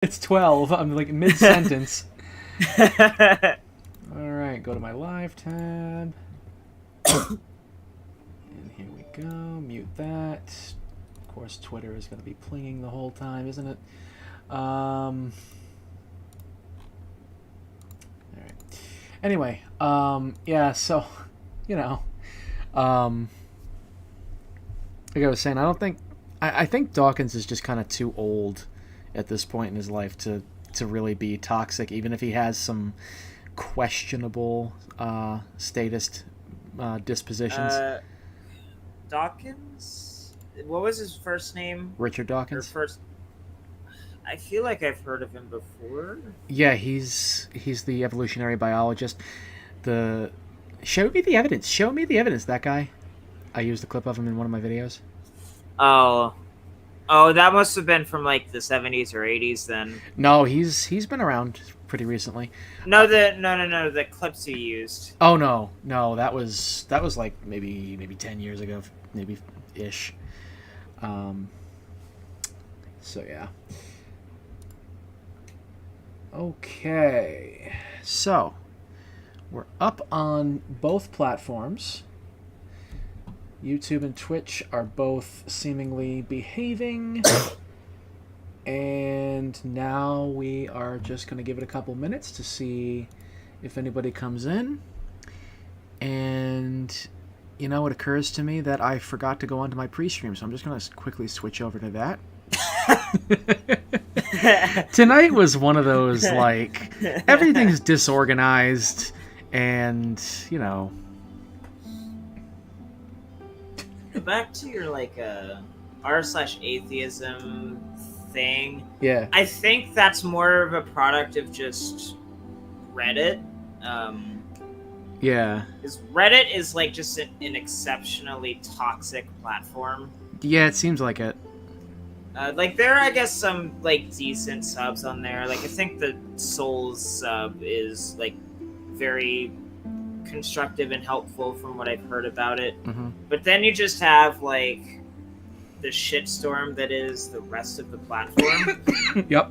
It's 12. I'm like mid-sentence. Alright, go to my live tab. And here we go. Mute that. Of course, Twitter is going to be plinging the whole time, isn't it? Alright. Anyway, yeah, so, you know, like I was saying, I think Dawkins is just kind of too old at this point in his life to really be toxic, even if he has some questionable statist dispositions. Dawkins? What was his first name? Richard Or Dawkins? first? I feel like I've heard of him before. Yeah, he's the evolutionary biologist. Show me the evidence. Show me the evidence, that guy. I used a clip of him in one of my videos. Oh, that must have been from like the 70s or 80s then. No, he's been around pretty recently. No, the clips you used. Oh no, that was like maybe 10 years ago, maybe ish. So yeah. Okay, so we're up on both platforms. YouTube and Twitch are both seemingly behaving. And now we are just going to give it a couple minutes to see if anybody comes in. And, you know, it occurs to me that I forgot to go onto my pre-stream, so I'm just going to quickly switch over to that. Tonight was one of those, like, everything's disorganized and, you know... Back to your, like, r/atheism thing. Yeah. I think that's more of a product of just Reddit. Yeah. Because Reddit is, like, just an exceptionally toxic platform. Yeah, it seems like it. Like, there are, I guess, some, like, decent subs on there. Like, I think the Souls sub is, like, very constructive and helpful from what I've heard about it. Mm-hmm. But then you just have, like, the shitstorm that is the rest of the platform. Yep.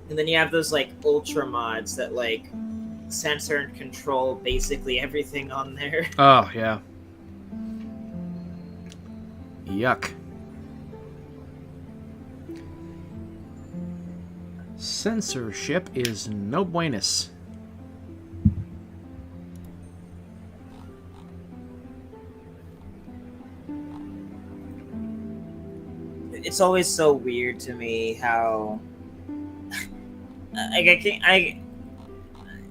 And then you have those, like, ultra mods that, like, censor and control basically everything on there. Oh, yeah. Yuck. Censorship is no buenos. It's always so weird to me how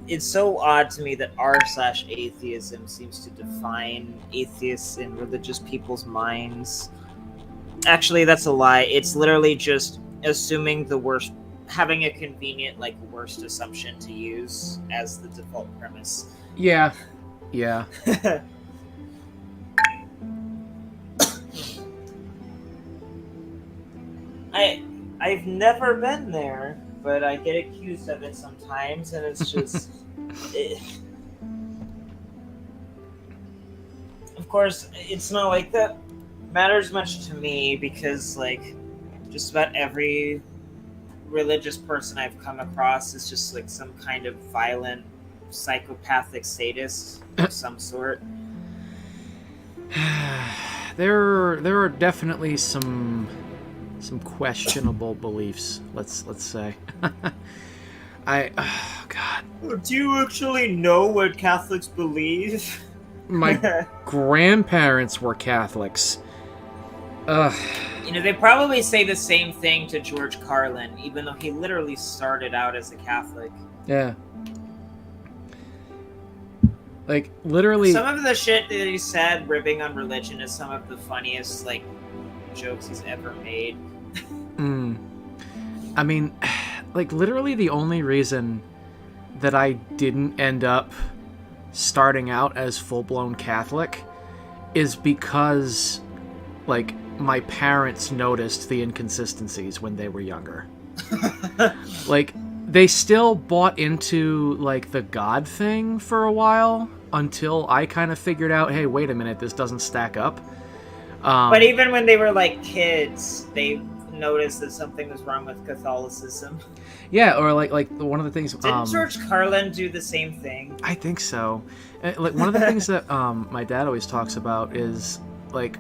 it's so odd to me that r/atheism seems to define atheists in religious people's minds. Actually, that's a lie. It's literally just assuming the worst, having a convenient, like, worst assumption to use as the default premise. Yeah. Yeah. I've never been there, but I get accused of it sometimes, and it's just... Of course, it's not like that matters much to me, because, like, just about every religious person I've come across is just, like, some kind of violent, psychopathic sadist of some sort. There are definitely some questionable beliefs, let's say. Oh God. Do you actually know what Catholics believe? My grandparents were Catholics. Ugh. You know, they probably say the same thing to George Carlin, even though he literally started out as a Catholic. Yeah. Like, literally... Some of the shit that he said, ribbing on religion, is some of the funniest, like, jokes he's ever made. I mean, like, literally the only reason that I didn't end up starting out as full-blown Catholic is because, like, my parents noticed the inconsistencies when they were younger. Like, they still bought into, like, the God thing for a while until I kind of figured out, hey, wait a minute, this doesn't stack up. But even when they were like kids, they noticed that something was wrong with Catholicism. Yeah, or like one of the things. Didn't George Carlin do the same thing? I think so. Like one of the things that my dad always talks about is like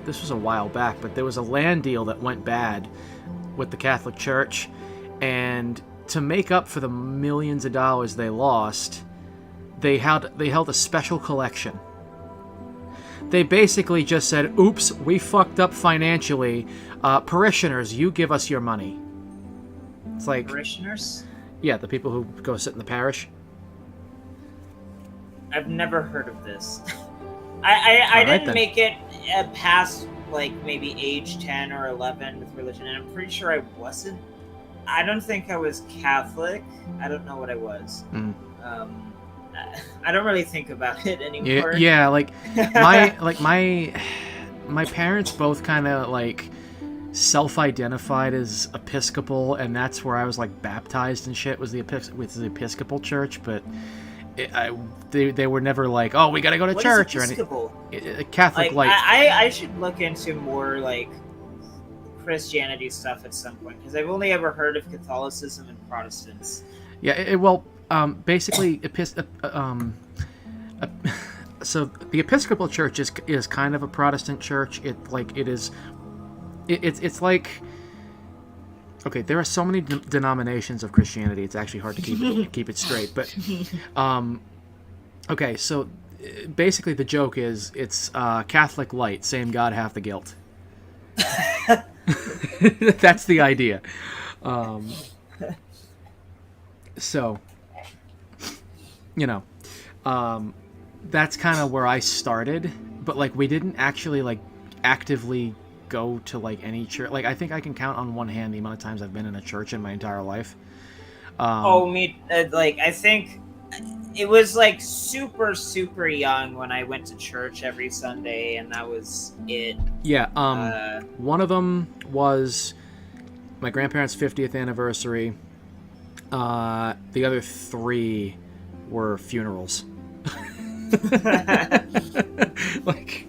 this was a while back, but there was a land deal that went bad with the Catholic Church, and to make up for the millions of dollars they lost, they held a special collection. They basically just said, "Oops, we fucked up financially. Parishioners, you give us your money." It's like Parishioners? Yeah, the people who go sit in the parish. I've never heard of this. I didn't make it past like maybe age 10 or 11 with religion, and I'm pretty sure I wasn't. I don't think I was Catholic. I don't know what I was. I don't really think about it anymore. Yeah, like my parents both kind of like self-identified as Episcopal, and that's where I was like baptized and shit, was the Episcopal Church, but they were never like, oh, we gotta go to church or anything. Catholic like, light. I should look into more like Christianity stuff at some point, because I've only ever heard of Catholicism and Protestants. Yeah, basically, so the Episcopal Church is kind of a Protestant church. It's like, okay, there are so many denominations of Christianity. It's actually hard to keep it straight. But okay, so basically the joke is it's Catholic light, same God, half the guilt. That's the idea. So, that's kind of where I started. But like, we didn't actually like actively go to like any church. Like, I think I can count on one hand the amount of times I've been in a church in my entire life. I think it was like super, super young when I went to church every Sunday, and that was it. Yeah. One of them was my grandparents' 50th anniversary. The other 3 were funerals. Like,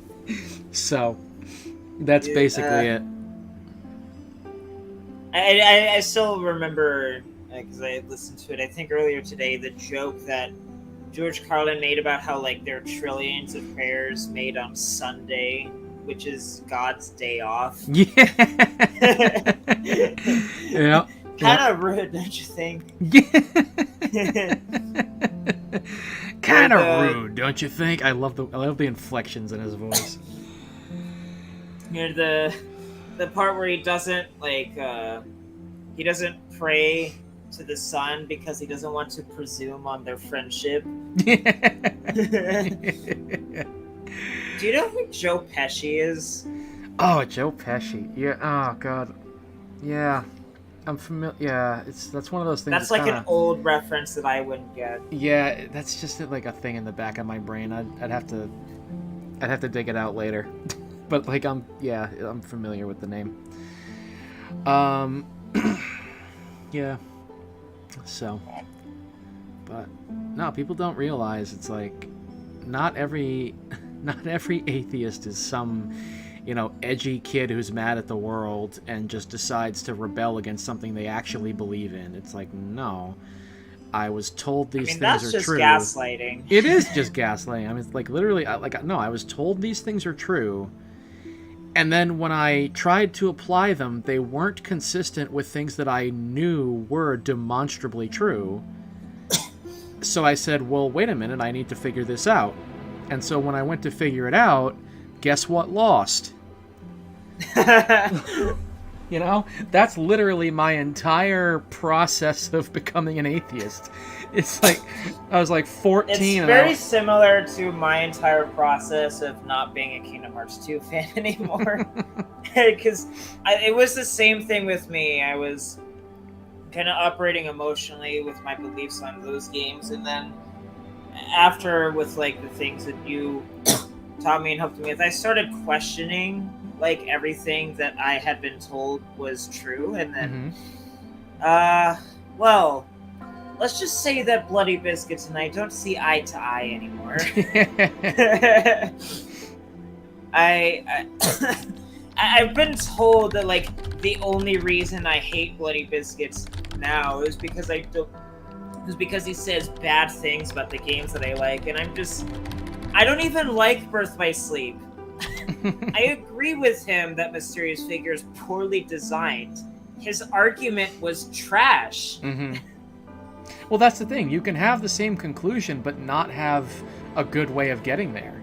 so that's basically it. I still remember, because I listened to it, I think earlier today, the joke that George Carlin made about how like there are trillions of prayers made on Sunday, which is God's day off. Yeah. Yeah. Kind of rude, don't you think? Kind of rude, don't you think? I love the inflections in his voice. The part where he doesn't pray to the sun because he doesn't want to presume on their friendship. Do you know who Joe Pesci is? Oh, Joe Pesci. Yeah. Oh God. Yeah. I'm familiar. Yeah, that's one of those things. That's like an old reference that I wouldn't get. Yeah, that's just like a thing in the back of my brain. I'd have to dig it out later. But like I'm familiar with the name. Yeah. So, but no, people don't realize it's like not every atheist is some, edgy kid who's mad at the world and just decides to rebel against something they actually believe in. It's like, no, I was told these things are true. That's just gaslighting. It is just gaslighting. I mean, it's like literally, I was told these things are true. And then when I tried to apply them, they weren't consistent with things that I knew were demonstrably true. So I said, well, wait a minute, I need to figure this out. And so when I went to figure it out, guess what lost? That's literally my entire process of becoming an atheist. It's like, I was like 14. It's very similar to my entire process of not being a Kingdom Hearts 2 fan anymore. Because it was the same thing with me. I was kind of operating emotionally with my beliefs on those games. And then after, with like the things that you taught me and helped me with, I started questioning like everything that I had been told was true. And then, well, let's just say that Bloody Biscuits and I don't see eye to eye anymore. I've been told that like the only reason I hate Bloody Biscuits now is because he says bad things about the games that I like, and I don't even like Birth by Sleep. I agree with him that Mysterious Figure is poorly designed. His argument was trash. Mm-hmm. Well, that's the thing. You can have the same conclusion, but not have a good way of getting there.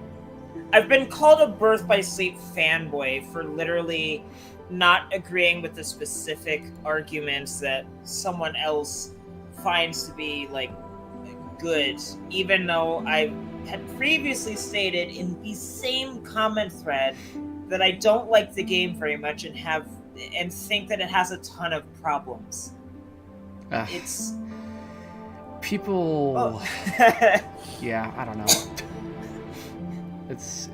I've been called a Birth by Sleep fanboy for literally not agreeing with the specific arguments that someone else finds to be like good, even though I had previously stated in the same comment thread that I don't like the game very much and think that it has a ton of problems. It's people. Oh. Yeah, I don't know. It's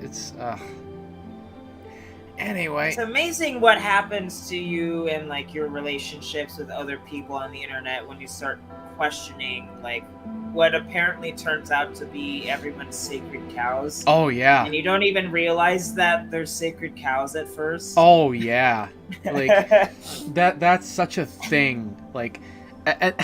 anyway. It's amazing what happens to you and like your relationships with other people on the internet when you start questioning like what apparently turns out to be everyone's sacred cows. Oh yeah. And you don't even realize that they're sacred cows at first. Oh yeah. Like that's such a thing. Like I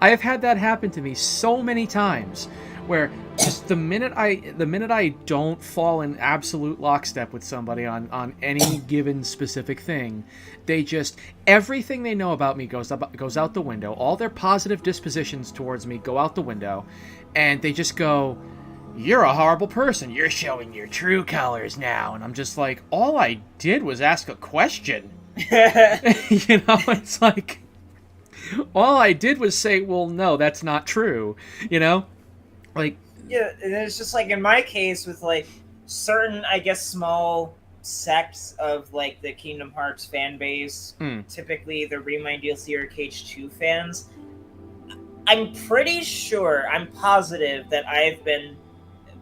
have had that happen to me so many times where just the minute I don't fall in absolute lockstep with somebody on any given specific thing, they just everything they know about me goes out the window. All their positive dispositions towards me go out the window, and they just go, "You're a horrible person. You're showing your true colors now." And I'm just like, all I did was ask a question. You know, it's like all I did was say, "Well, no, that's not true." You know, like. Yeah, and it's just like in my case with like certain, I guess, small sects of like the Kingdom Hearts fan base, typically the Remind DLC or KH2 fans. I'm pretty sure, I'm positive that I've been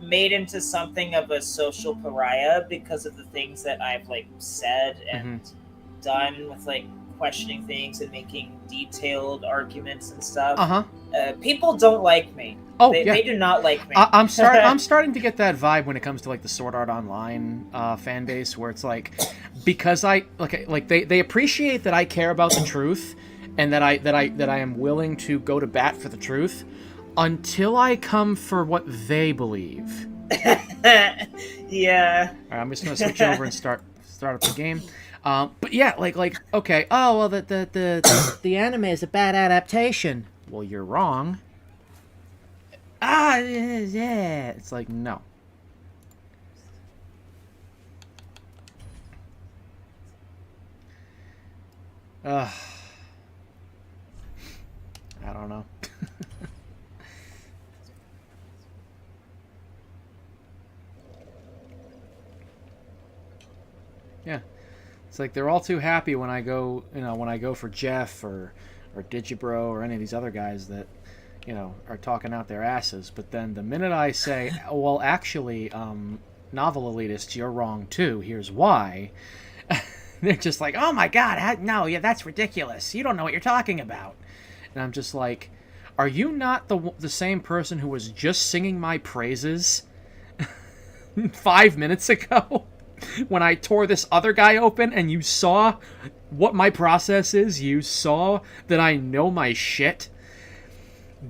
made into something of a social pariah because of the things that I've like said and done with like questioning things and making detailed arguments and stuff. People don't like me. They do not like me. I'm starting to get that vibe when it comes to like the Sword Art Online fan base, where it's like because I like they appreciate that I care about the truth and that I am willing to go to bat for the truth until I come for what they believe. Yeah. All right, I'm just gonna switch over and start up the game. But yeah, like okay. Oh well, the anime is a bad adaptation. Well, you're wrong. Yeah. It's like, no. I don't know. Yeah. It's like they're all too happy when I go for Jeff or Digibro or any of these other guys that, you know, are talking out their asses. But then the minute I say, well, actually, novel elitists, you're wrong too. Here's why. They're just like, oh my God, no, yeah, that's ridiculous. You don't know what you're talking about. And I'm just like, are you not the same person who was just singing my praises 5 minutes ago when I tore this other guy open and you saw what my process is? You saw that I know my shit?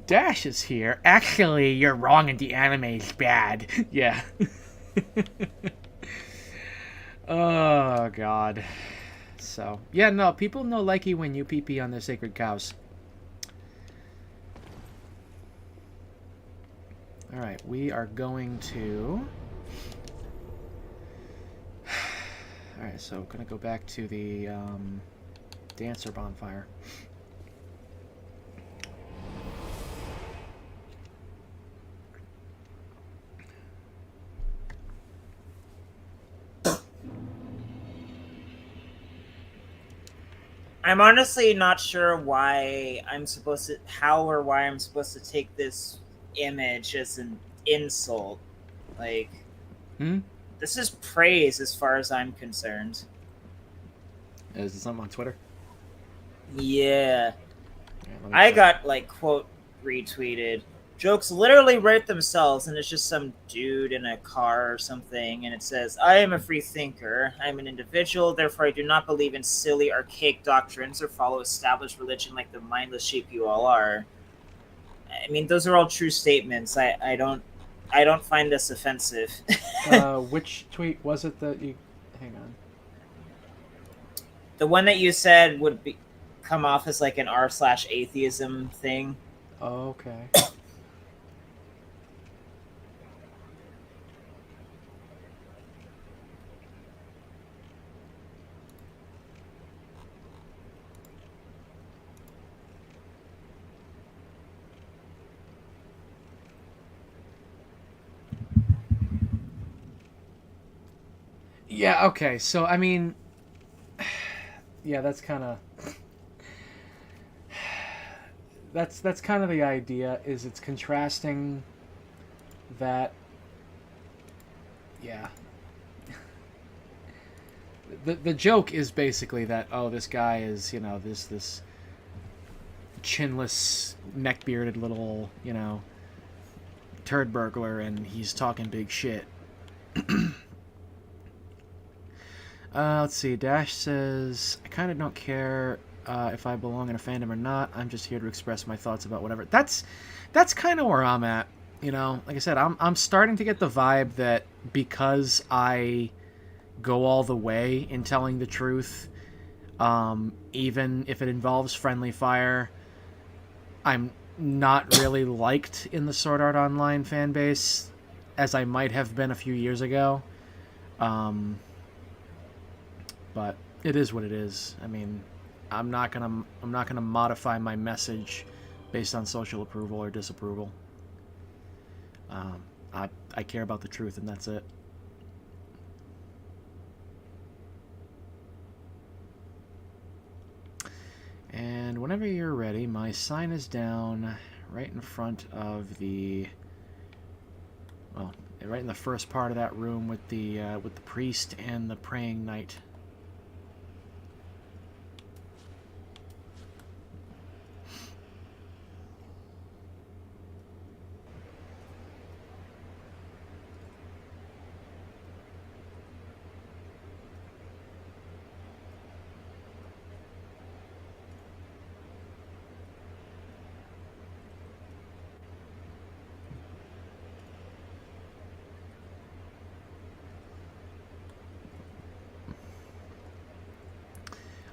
Dash is here. Actually, you're wrong and the anime's bad. Yeah. Oh, God. So, yeah, no, people no likey when you pee on their sacred cows. Alright, we are going to... Alright, so I'm going to go back to the dancer bonfire. I'm honestly not sure how or why I'm supposed to take this image as an insult. Like, this is praise as far as I'm concerned. Is it something on Twitter? Yeah. I got, like, quote, retweeted. jokes literally write themselves, and it's just some dude in a car or something, and it says, "I am a free thinker. I am an individual, therefore I do not believe in silly, archaic doctrines or follow established religion like the mindless sheep you all are." I mean, those are all true statements. I don't find this offensive. Which tweet was it that you... Hang on. The one that you said would be come off as like an r/atheism thing. Oh, okay. Yeah, okay. So, I mean, yeah, that's kind of that's kind of the idea, is it's contrasting that, yeah. The joke is basically that, oh, this guy is, you know, this chinless, neck-bearded little, you know, turd burglar, and he's talking big shit. Let's see. Dash says, I kind of don't care if I belong in a fandom or not. I'm just here to express my thoughts about whatever. That's kind of where I'm at. You know, like I said, I'm starting to get the vibe that because I go all the way in telling the truth, even if it involves friendly fire, I'm not really liked in the Sword Art Online fan base as I might have been a few years ago. But it is what it is. I mean, I'm not gonna modify my message based on social approval or disapproval. I care about the truth, and that's it. And whenever you're ready, my sign is down right in front of the, well, right in the first part of that room with the priest and the praying knight.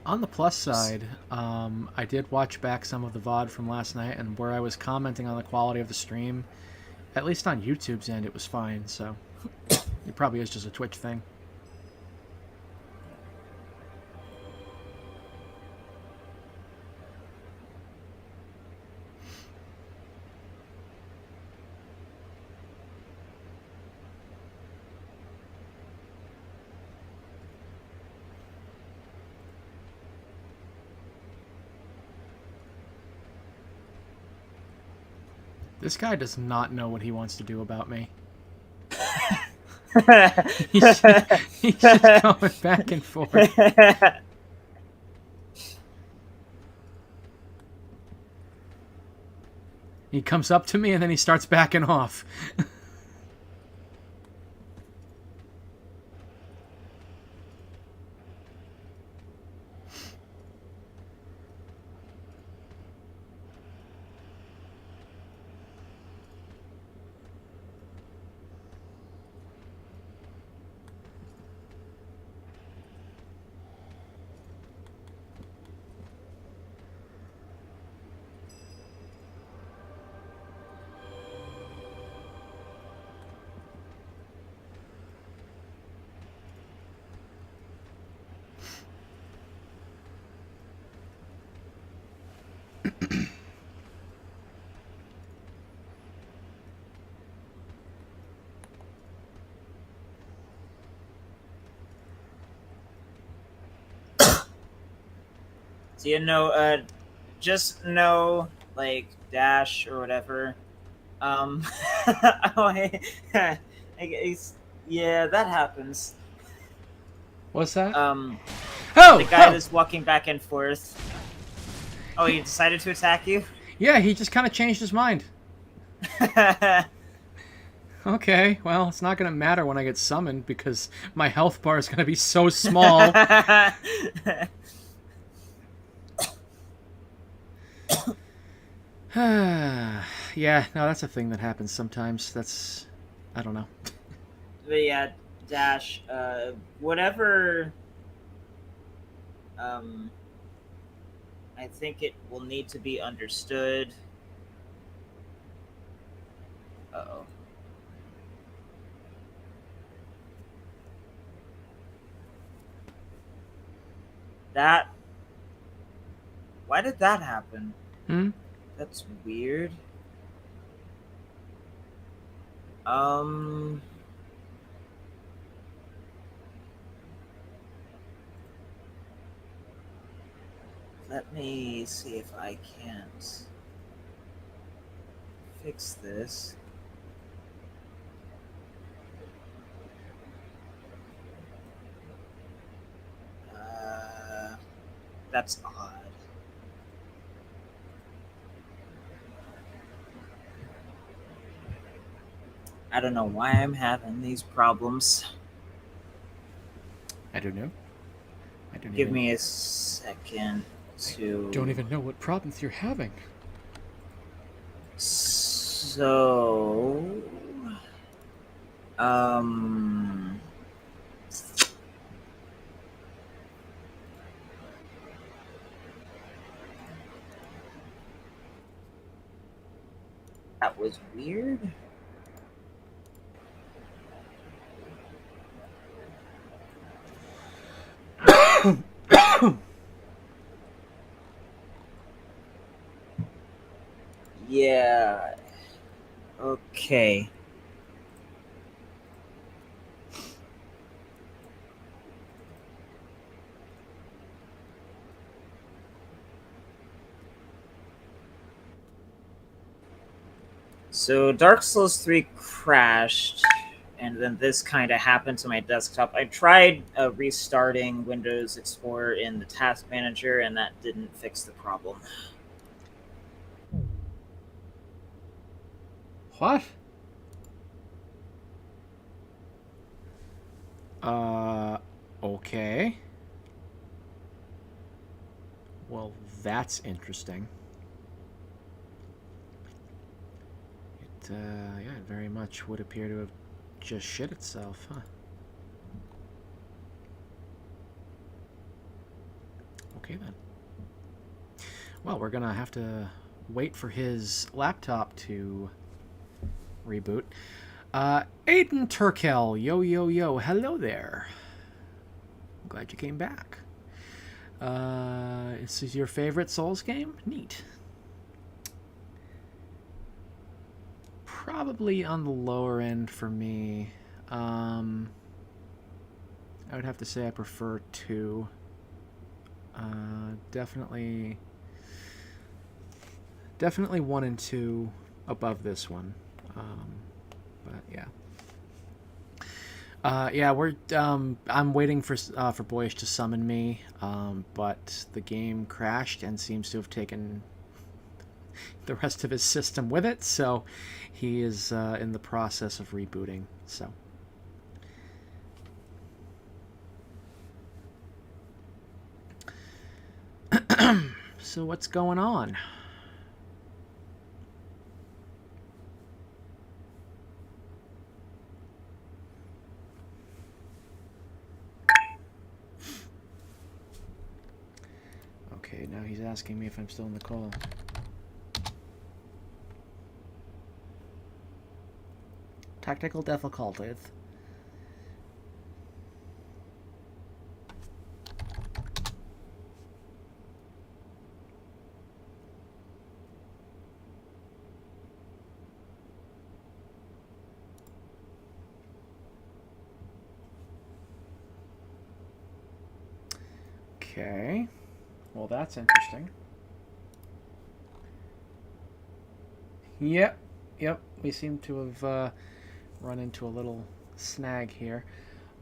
On the plus side, I did watch back some of the VOD from last night, and where I was commenting on the quality of the stream, at least on YouTube's end, it was fine, so it probably is just a Twitch thing. This guy does not know what he wants to do about me. he's just going back and forth. He comes up to me and then he starts backing off. So you know, just know, like, Dash or whatever. Oh, yeah, that happens. What's that? Oh, the guy that's walking back and forth. Oh, he decided to attack you? Yeah, he just kind of changed his mind. Okay, well, it's not going to matter when I get summoned because my health bar is going to be so small. Yeah, no, that's a thing that happens sometimes. That's, I don't know. But yeah, Dash, whatever. Um, I think it will need to be understood. Uh-oh. That. Why did that happen? Hmm? That's weird. Um. Let me see if I can't fix this. Uh, that's odd. I don't know why I'm having these problems. I don't know. I don't Give even. me a second Don't to. even know what problems you're having. So. Um. That was weird. Yeah. Okay. So Dark Souls 3 crashed, and then this kind of happened to my desktop. I tried restarting Windows Explorer in the Task Manager, and that didn't fix the problem. What? Okay. Well, that's interesting. Yeah, it very much would appear to have just shit itself, huh? Okay then. Well, we're gonna have to wait for his laptop to reboot. Aiden Turkel, yo yo yo, hello there. I'm glad you came back. This is your favorite Souls game? Neat. Probably on the lower end for me. I would have to say I prefer 2. Definitely 1 and 2 above this one. But yeah. Yeah, we're. I'm waiting for Boyish to summon me, but the game crashed and seems to have taken the rest of his system with it. So he is in the process of rebooting. So. So what's going on? Okay, now he's asking me if I'm still in the call. Technical difficulties. Okay. Well, that's interesting. Yep. We seem to have run into a little snag here.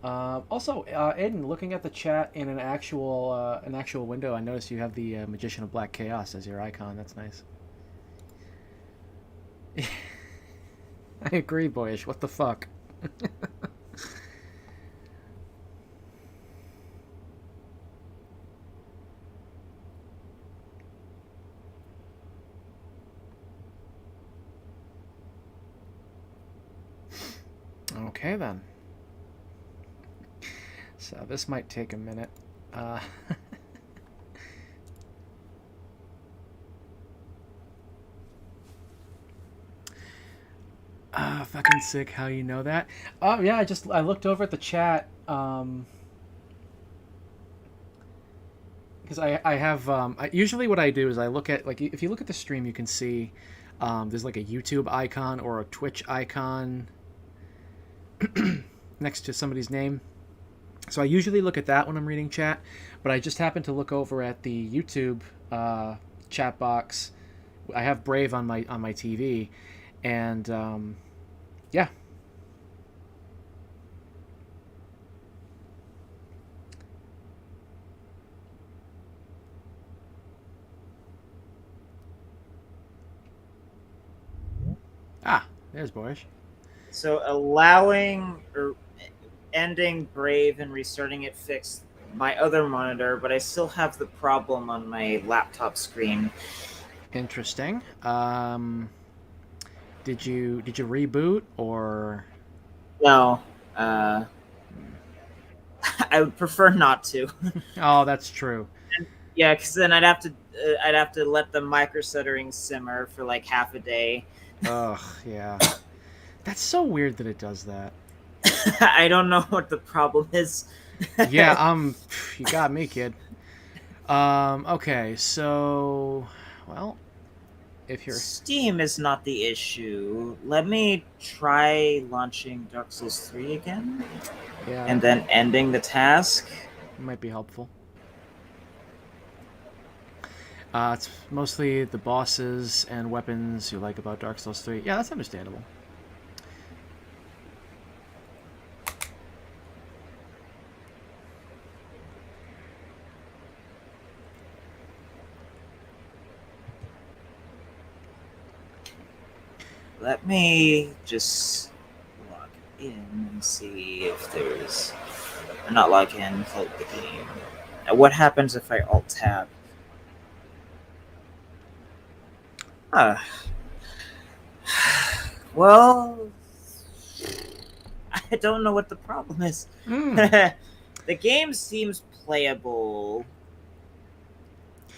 Also, Aiden, looking at the chat in an actual window, I noticed you have the Magician of Black Chaos as your icon. That's nice. I agree, Boyish. What the fuck? Okay, then. So this might take a minute. Fucking sick. How you know that? Oh yeah, I looked over at the chat. Because I have usually what I do is I look at, like, if you look at the stream, you can see there's like a YouTube icon or a Twitch icon next to somebody's name. So I usually look at that when I'm reading chat, but I just happened to look over at the YouTube chat box. I have Brave on my TV, and yeah. Ah, there's Boyish. So allowing or ending Brave and restarting it fixed my other monitor, but I still have the problem on my laptop screen. Interesting. Did you reboot or? No, I would prefer not to. Oh, that's true. Yeah, because then I'd have to let the micro stuttering simmer for like half a day. Ugh, yeah. That's so weird that it does that. I don't know what the problem is. Yeah, you got me, kid. Okay, so, well, if you're... Steam is not the issue. Let me try launching Dark Souls 3 again. Yeah. And then ending the task. Might be helpful. It's mostly the bosses and weapons you like about Dark Souls 3. Yeah, that's understandable. Let me just log in and see if there's... Not log in, close the game. What happens if I alt-tab? Well, I don't know what the problem is. The game seems playable.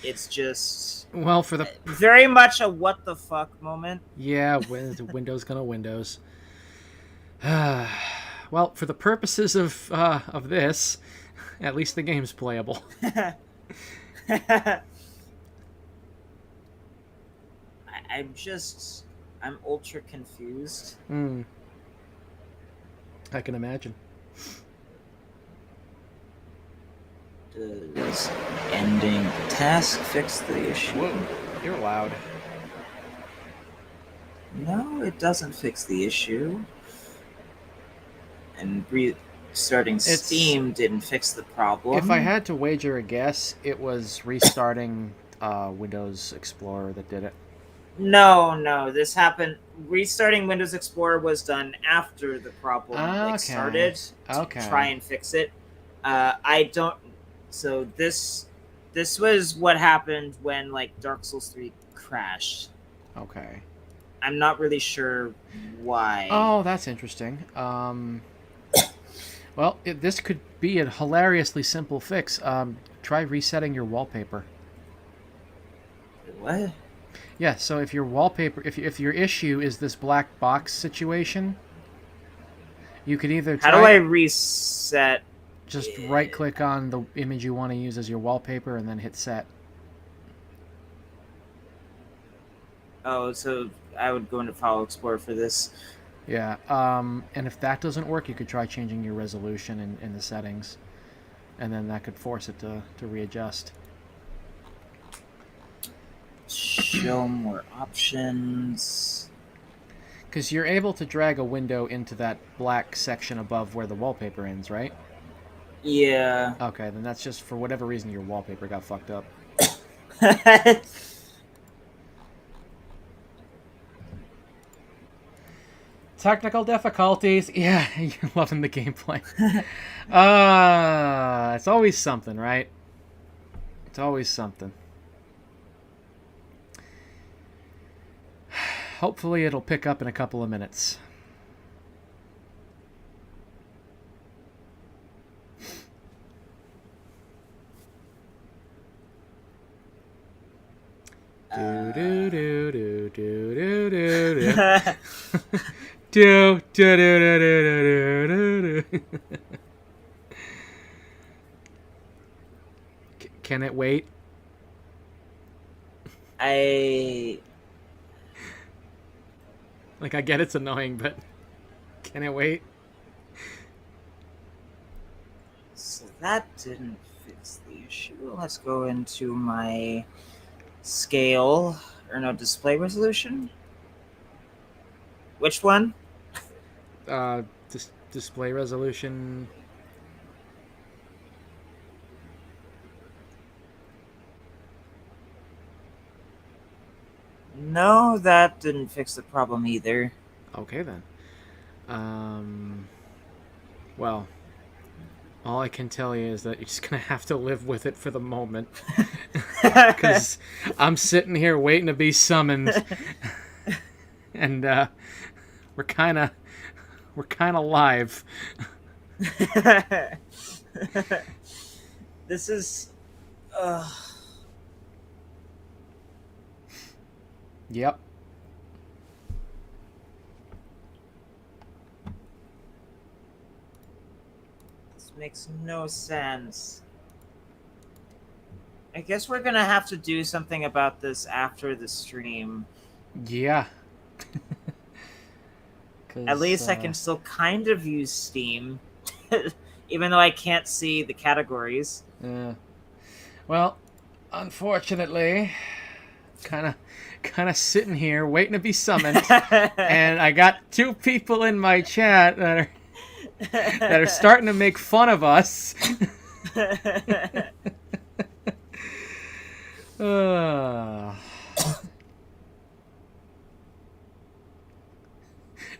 It's just... Well, for the... Very much a what the fuck moment. Yeah, Windows gonna Windows. Well, for the purposes of this, at least the game's playable. I'm ultra confused. I can imagine. Does ending the task fix the issue? Whoa, you're loud. No, it doesn't fix the issue. And restarting Steam didn't fix the problem. If I had to wager a guess, it was restarting Windows Explorer that did it. No, this happened. Restarting Windows Explorer was done after the problem started to try and fix it. I don't. So this was what happened when like Dark Souls 3 crashed. Okay. I'm not really sure why. Oh, that's interesting. Well, this could be a hilariously simple fix. Try resetting your wallpaper. What? Yeah, so if your wallpaper, if your issue is this black box situation, you could either try... How do I reset? Just right-click on the image you want to use as your wallpaper and then hit set. Oh, so I would go into File Explorer for this. Yeah, and if that doesn't work, you could try changing your resolution in the settings, and then that could force it to readjust. Show more options. Because you're able to drag a window into that black section above where the wallpaper ends, right? Yeah. Okay, then that's just for whatever reason your wallpaper got fucked up. Technical difficulties. Yeah, you're loving the gameplay. It's always something, right? It's always something. Hopefully it'll pick up in a couple of minutes. Do do do do do do do do do do do do do do. Can it wait? I get it's annoying, but can it wait? So that didn't fix the issue. Let's go into my scale, or no, display resolution. Which one? Display resolution. No, that didn't fix the problem either. Okay then. Well, all I can tell you is that you're just gonna have to live with it for the moment, because I'm sitting here waiting to be summoned, and we're kind of live. This is. Yep. This makes no sense. I guess we're gonna have to do something about this after the stream. Yeah. At least I can still kind of use Steam, even though I can't see the categories. Yeah. Well, unfortunately, kind of sitting here waiting to be summoned, and I got two people in my chat that are starting to make fun of us.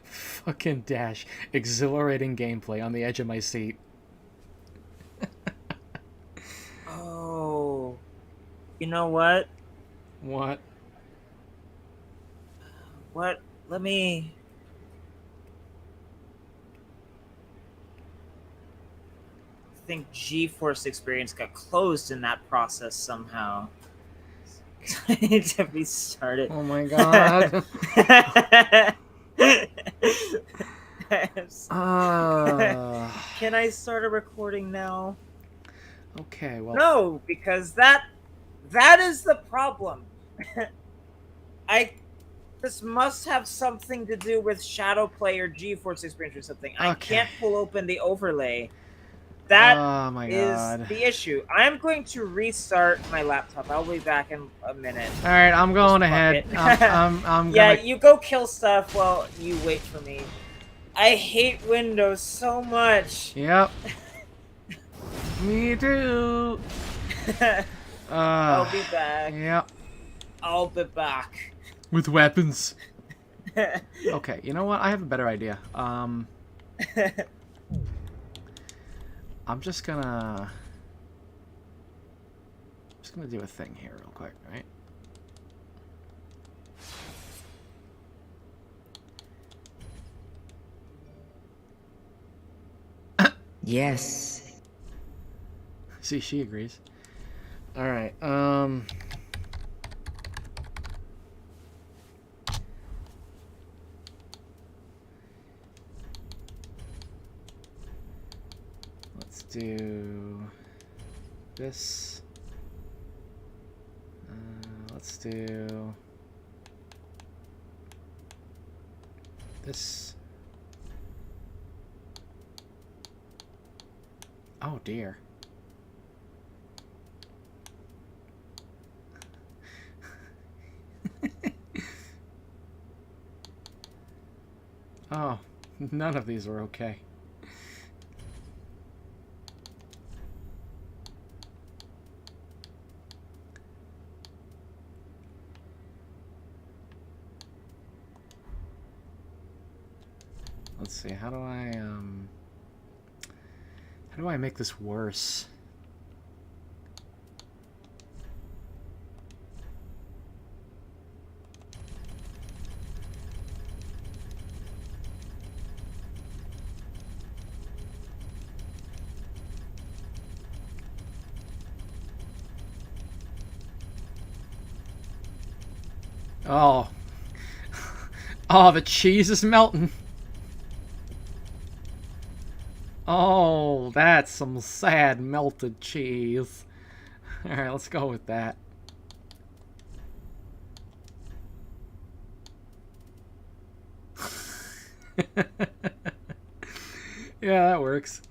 Fucking Dash, exhilarating gameplay on the edge of my seat. Oh, you know what? What? What? Let me. I think GeForce Experience got closed in that process somehow. I need to restart it. Oh my god. Can I start a recording now? Okay, well. No, because that is the problem. This must have something to do with Shadow Play or GeForce Experience or something. I can't pull open the overlay. That is the issue. I'm going to restart my laptop. I'll be back in a minute. All right, I'm going ahead. I'm yeah, gonna... you go kill stuff while you wait for me. I hate Windows so much. Yep. Me too. I'll be back. Yep. I'll be back. With weapons. Okay, you know what? I have a better idea. I'm just gonna do a thing here real quick, right? Yes. See, she agrees. All right. Let's do this. Let's do this. Oh dear. Oh, none of these were okay. Let's see. How do I make this worse? Oh. Oh, the cheese is melting. Oh, that's some sad melted cheese. Alright, let's go with that. Yeah, that works.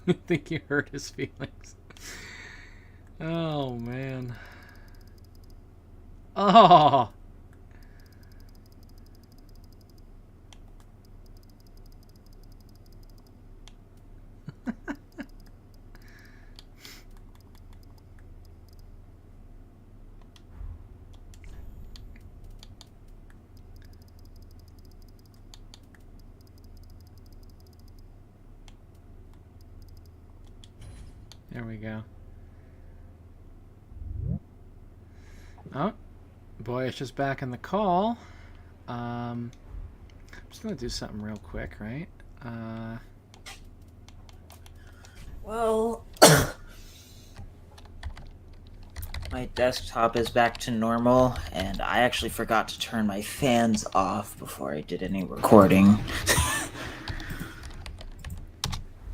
I think you hurt his feelings. Oh, man. Oh! There we go. Oh, Boyish is back in the call. I'm just gonna do something real quick, right? Well, my desktop is back to normal, and I actually forgot to turn my fans off before I did any recording.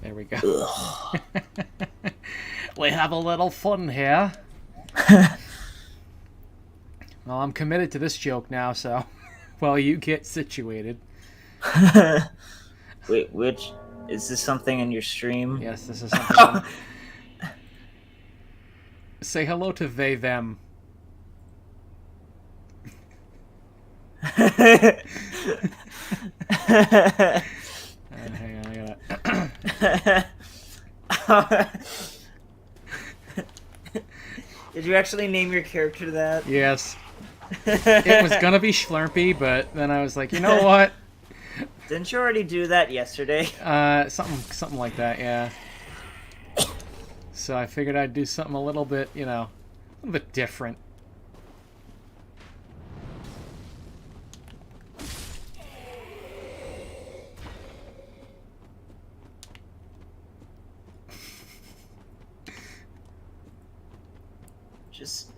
There we go. We have a little fun here. Well, I'm committed to this joke now, so while you get situated. Wait, which is this something in your stream? Yes, this is something. Say hello to they them. Hang on, I gotta. Did you actually name your character that? Yes. It was gonna be Schlurpy, but then I was like, you know what? Didn't you already do that yesterday? Something like that, yeah. So I figured I'd do something a little bit, you know, a little bit different. Just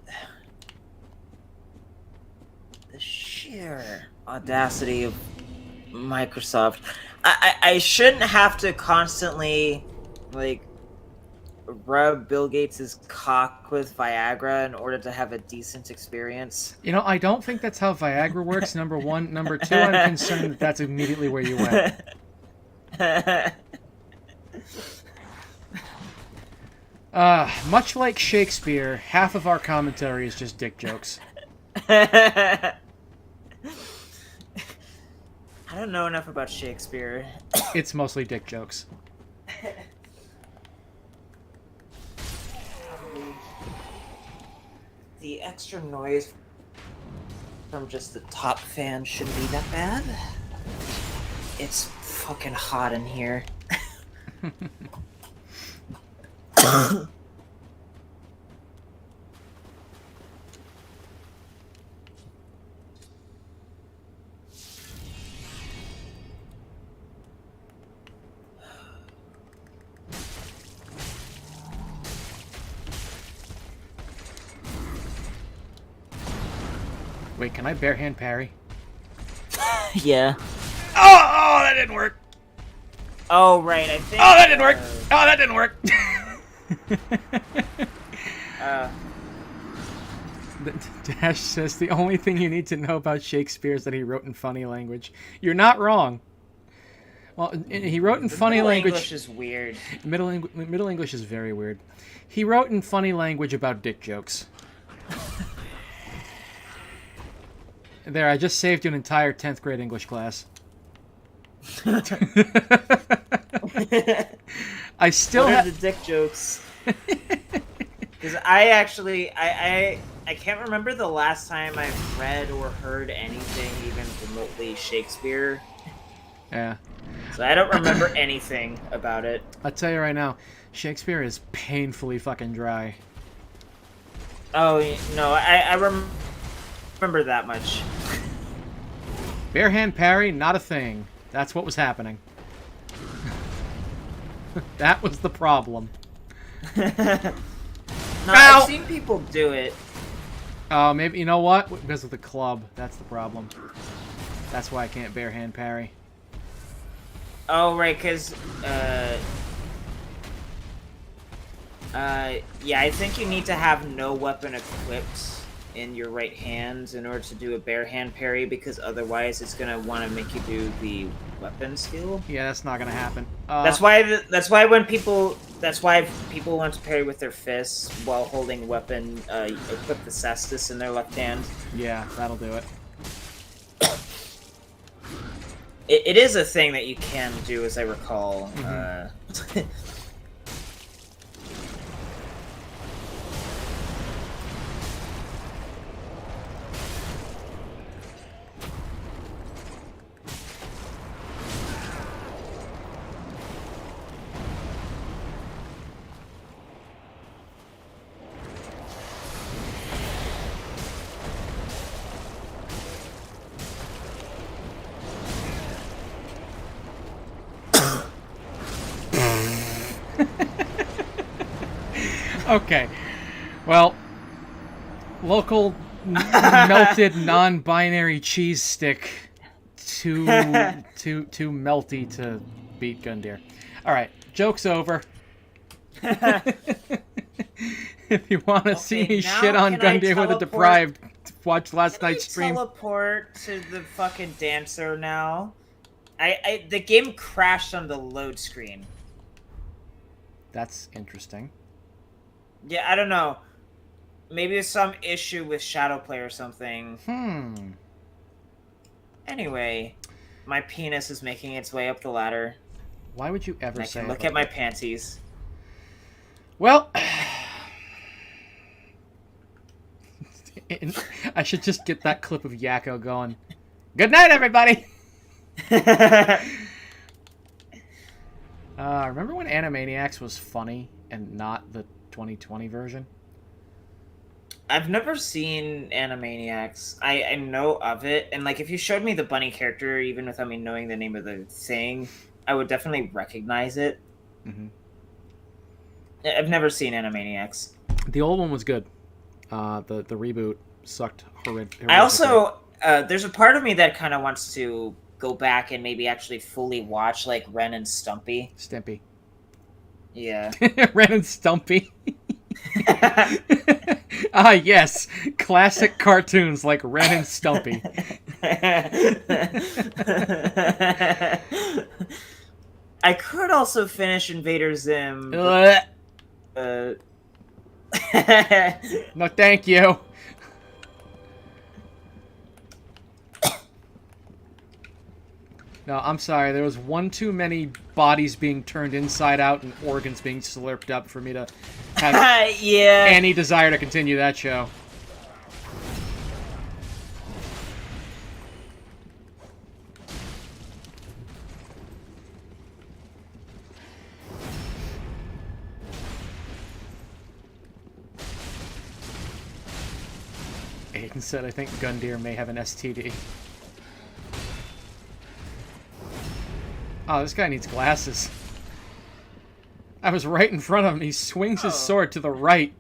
the sheer audacity of Microsoft. I shouldn't have to constantly, like, rub Bill Gates' cock with Viagra in order to have a decent experience. You know, I don't think that's how Viagra works, number one. Number two, I'm concerned that that's immediately where you went. Much like Shakespeare, half of our commentary is just dick jokes. I don't know enough about Shakespeare. It's mostly dick jokes. The extra noise from just the top fan shouldn't be that bad. It's fucking hot in here. Wait, can I barehand parry? Yeah. Oh, that didn't work. Oh, right, I think... Oh, that didn't work. Oh, that didn't work. Dash says the only thing you need to know about Shakespeare is that he wrote in funny language. You're not wrong. Well, he wrote in funny language. Middle English is weird. Middle English is very weird. He wrote in funny language about dick jokes. There, I just saved you an entire 10th grade English class. I still What are have the dick jokes? Because I can't remember the last time I've read or heard anything even remotely Shakespeare. Yeah. So I don't remember anything about it. I'll tell you right now, Shakespeare is painfully fucking dry. Oh, no, I remember that much. Bare hand parry, not a thing. That's what was happening. That was the problem. No, Ow! I've seen people do it. Oh, maybe, you know what? Because of the club. That's the problem. That's why I can't bare hand parry. Oh, right, because, yeah, I think you need to have no weapon equipped in your right hand in order to do a bare hand parry, because otherwise it's gonna want to make you do the weapon skill. Yeah, that's not gonna happen. That's why people want to parry with their fists while holding weapon, equip the cestus in their left hand. Yeah, that'll do it. It is a thing that you can do, as I recall. Okay. Well, local melted non-binary cheese stick too melty to beat Gundyr. All right, joke's over. If you want to see me now shit on can I Gundyr with a teleport- deprived, watch last night's stream. Teleport to the fucking dancer now. The game crashed on the load screen. That's interesting. Yeah, I don't know. Maybe there's some issue with Shadowplay or something. Anyway, my penis is making its way up the ladder. Why would you ever I say can it look like at my that? panties. Well, I should just get that clip of Yakko going. Good night, everybody! Remember when Animaniacs was funny and not the 2020 version? I've never seen Animaniacs. I know of it, and like if you showed me the bunny character, even without me knowing the name of the thing, I would definitely recognize it. I've never seen Animaniacs. The old one was good. The reboot sucked horrifically. I also there's a part of me that kind of wants to go back and maybe actually fully watch like Ren and Stumpy. Stimpy. Yeah. Ren and Stumpy. Ah, yes. Classic cartoons like Ren and Stumpy. I could also finish Invader Zim. No, thank you. No, I'm sorry. There was one too many bodies being turned inside out and organs being slurped up for me to have yeah. any desire to continue that show. Aiden said, I think Gundyr may have an STD. Oh, this guy needs glasses. I was right in front of him. He swings his sword to the right.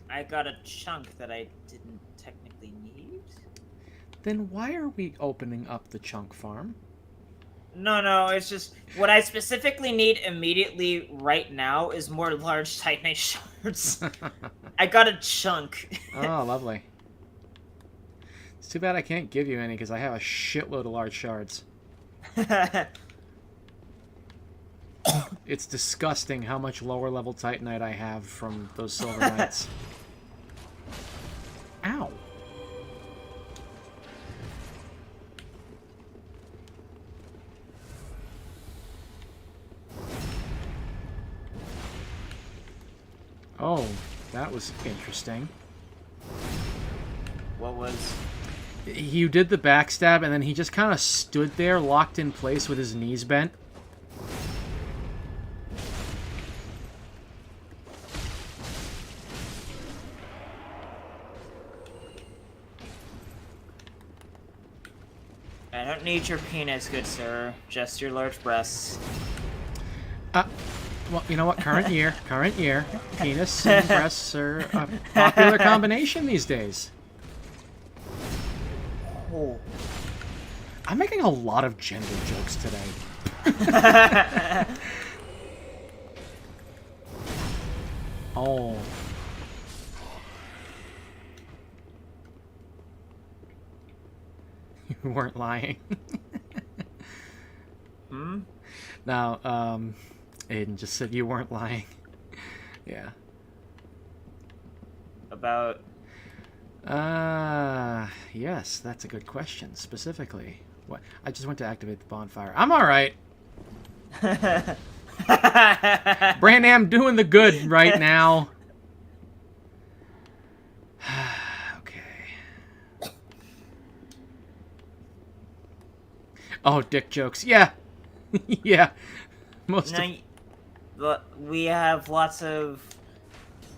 I got a chunk that I didn't technically need. Then why are we opening up the chunk farm? No, it's just what I specifically need immediately right now is more large Titanite shards. I got a chunk. Oh, lovely. It's too bad I can't give you any because I have a shitload of large shards. It's disgusting how much lower level Titanite I have from those Silver Knights. Ow. Oh, that was interesting. What was? You did the backstab, and then he just kind of stood there, locked in place with his knees bent. I don't need your penis, good sir. Just your large breasts. Well, you know what? Current year. Penis and breasts are a popular combination these days. Oh. I'm making a lot of gender jokes today. Oh. You weren't lying. Hmm? No, Aiden just said you weren't lying. Yeah. About... Yes, that's a good question. Specifically. What? I just went to activate the bonfire. I'm alright. Brandy, I'm doing the good right now. Okay. Oh, dick jokes. Yeah. Yeah. Most of... We have lots of...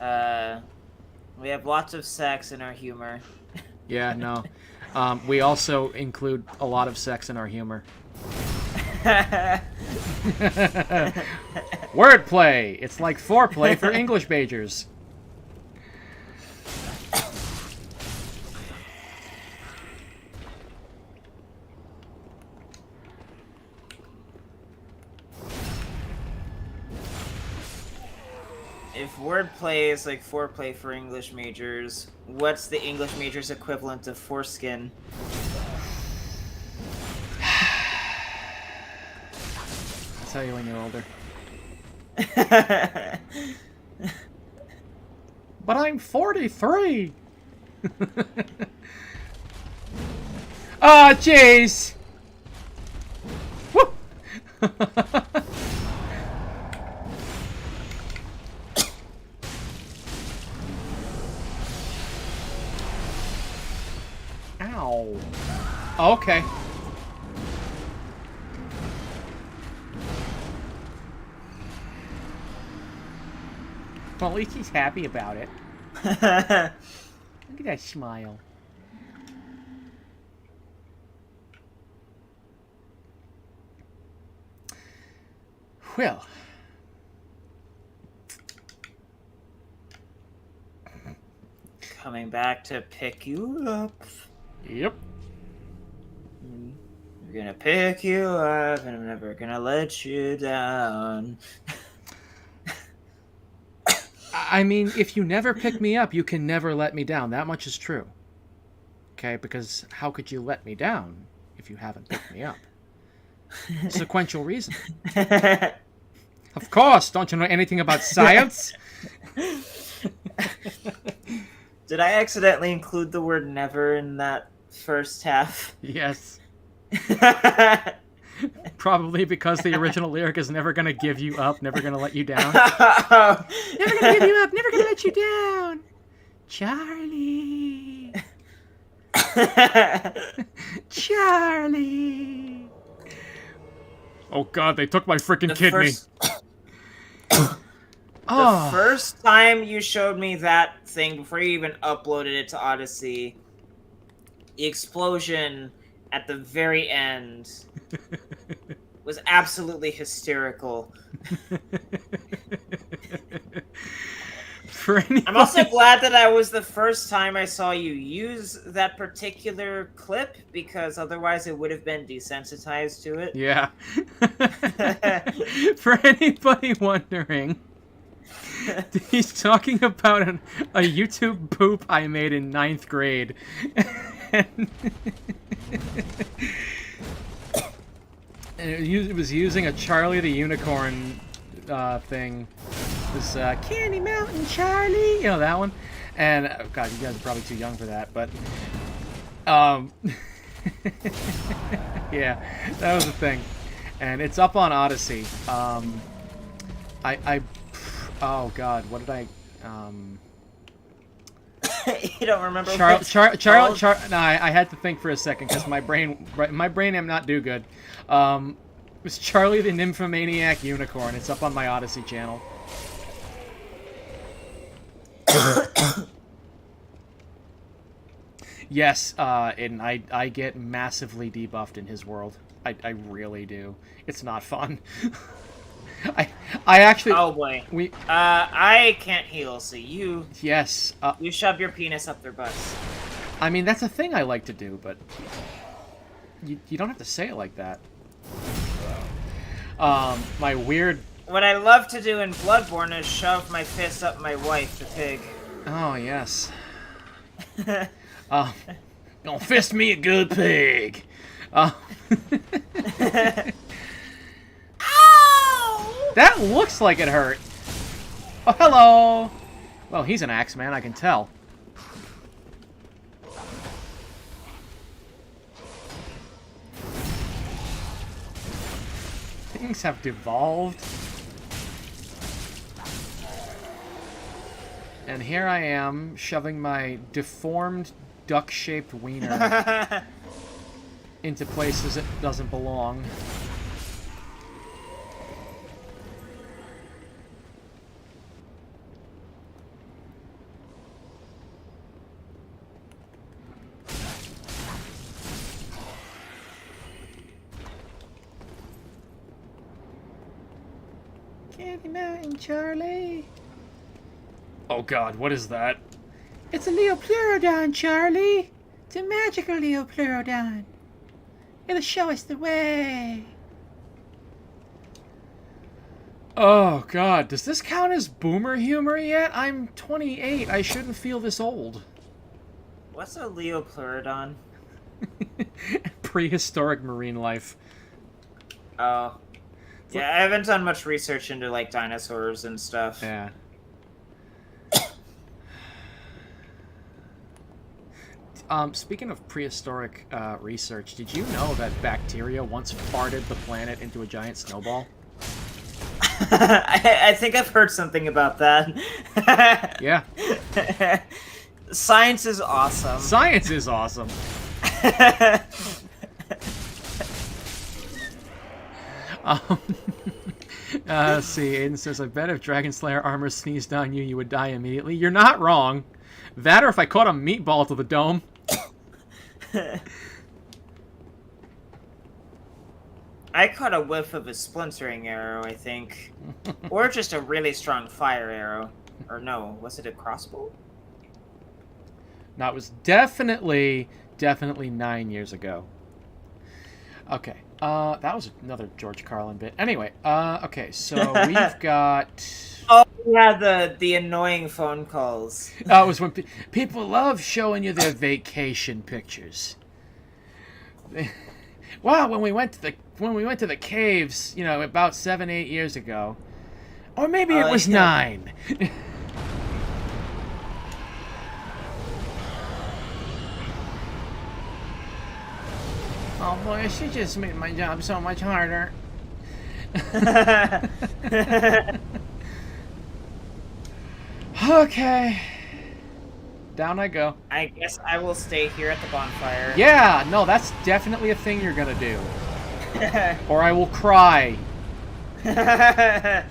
we have lots of sex in our humor. Yeah, no. We also include a lot of sex in our humor. Wordplay! It's like foreplay for English majors. If wordplay is like foreplay for English majors, what's the English major's equivalent of foreskin? I'll tell you when you're older. But I'm 43! Ah, jeez! Woo! Ow. Okay. Well, at least he's happy about it. Look at that smile. Well. Coming back to pick you up. Yep. We're gonna pick you up, and I'm never gonna let you down. I mean, if you never pick me up, you can never let me down. That much is true. Okay, because how could you let me down if you haven't picked me up? Sequential reason. Of course, don't you know anything about science? Did I accidentally include the word never in that first half? Yes. Probably because the original lyric is never gonna give you up, never gonna let you down. Never gonna give you up, never gonna let you down. Charlie. Charlie. Oh god, they took my freaking kidney. The first time you showed me that thing, before you even uploaded it to Odyssey, the explosion at the very end was absolutely hysterical. I'm also glad that that was the first time I saw you use that particular clip, because otherwise it would have been desensitized to it. Yeah. For anybody wondering, he's talking about a YouTube poop I made in 9th grade. And it was using a Charlie the Unicorn thing. This Candy Mountain Charlie, you know that one? And God, you guys are probably too young for that, but yeah, that was the thing. And it's up on Odyssey. Oh God, what did I You don't remember? No, I had to think for a second because my brain am not do good. It was Charlie the Nymphomaniac Unicorn. It's up on my Odyssey channel. Yes, and I get massively debuffed in his world. I really do. It's not fun. I actually. Oh boy. I can't heal, so you. Yes. You shove your penis up their butts. I mean, that's a thing I like to do, but you don't have to say it like that. My weird. What I love to do in Bloodborne is shove my fist up my wife, the pig. Oh yes. Don't fist me a good pig. Ow! That looks like it hurt. Oh, hello. Well, he's an axe man, I can tell. Things have devolved. And here I am, shoving my deformed, duck-shaped wiener into places it doesn't belong. Candy Mountain, Charlie. Oh god, what is that? It's a Leopleurodon, Charlie! It's a magical Leopleurodon. It'll show us the way. Oh god, does this count as boomer humor yet? I'm 28, I shouldn't feel this old. What's a Leopleurodon? Prehistoric marine life. Oh. Yeah, I haven't done much research into, like, dinosaurs and stuff. Yeah. Speaking of prehistoric research, did you know that bacteria once farted the planet into a giant snowball? I think I've heard something about that. Yeah. Science is awesome. Science is awesome. Let's see. Aiden says, I bet if Dragon Slayer armor sneezed on you, you would die immediately. You're not wrong. That or if I caught a meatball to the dome. I caught a whiff of a splintering arrow, I think. Or just a really strong fire arrow. Or no, was it a crossbow? No, it was definitely 9 years ago. Okay. That was another George Carlin bit. Anyway, okay, so we've got... Oh, yeah, the annoying phone calls. Oh, it was when people love showing you their vacation pictures. Wow, when we went to the caves, you know, about 7-8 years ago, or maybe it was 9. Oh boy, she just made my job so much harder. Okay. Down I go. I guess I will stay here at the bonfire. Yeah, no, that's definitely a thing you're gonna do. Or I will cry. I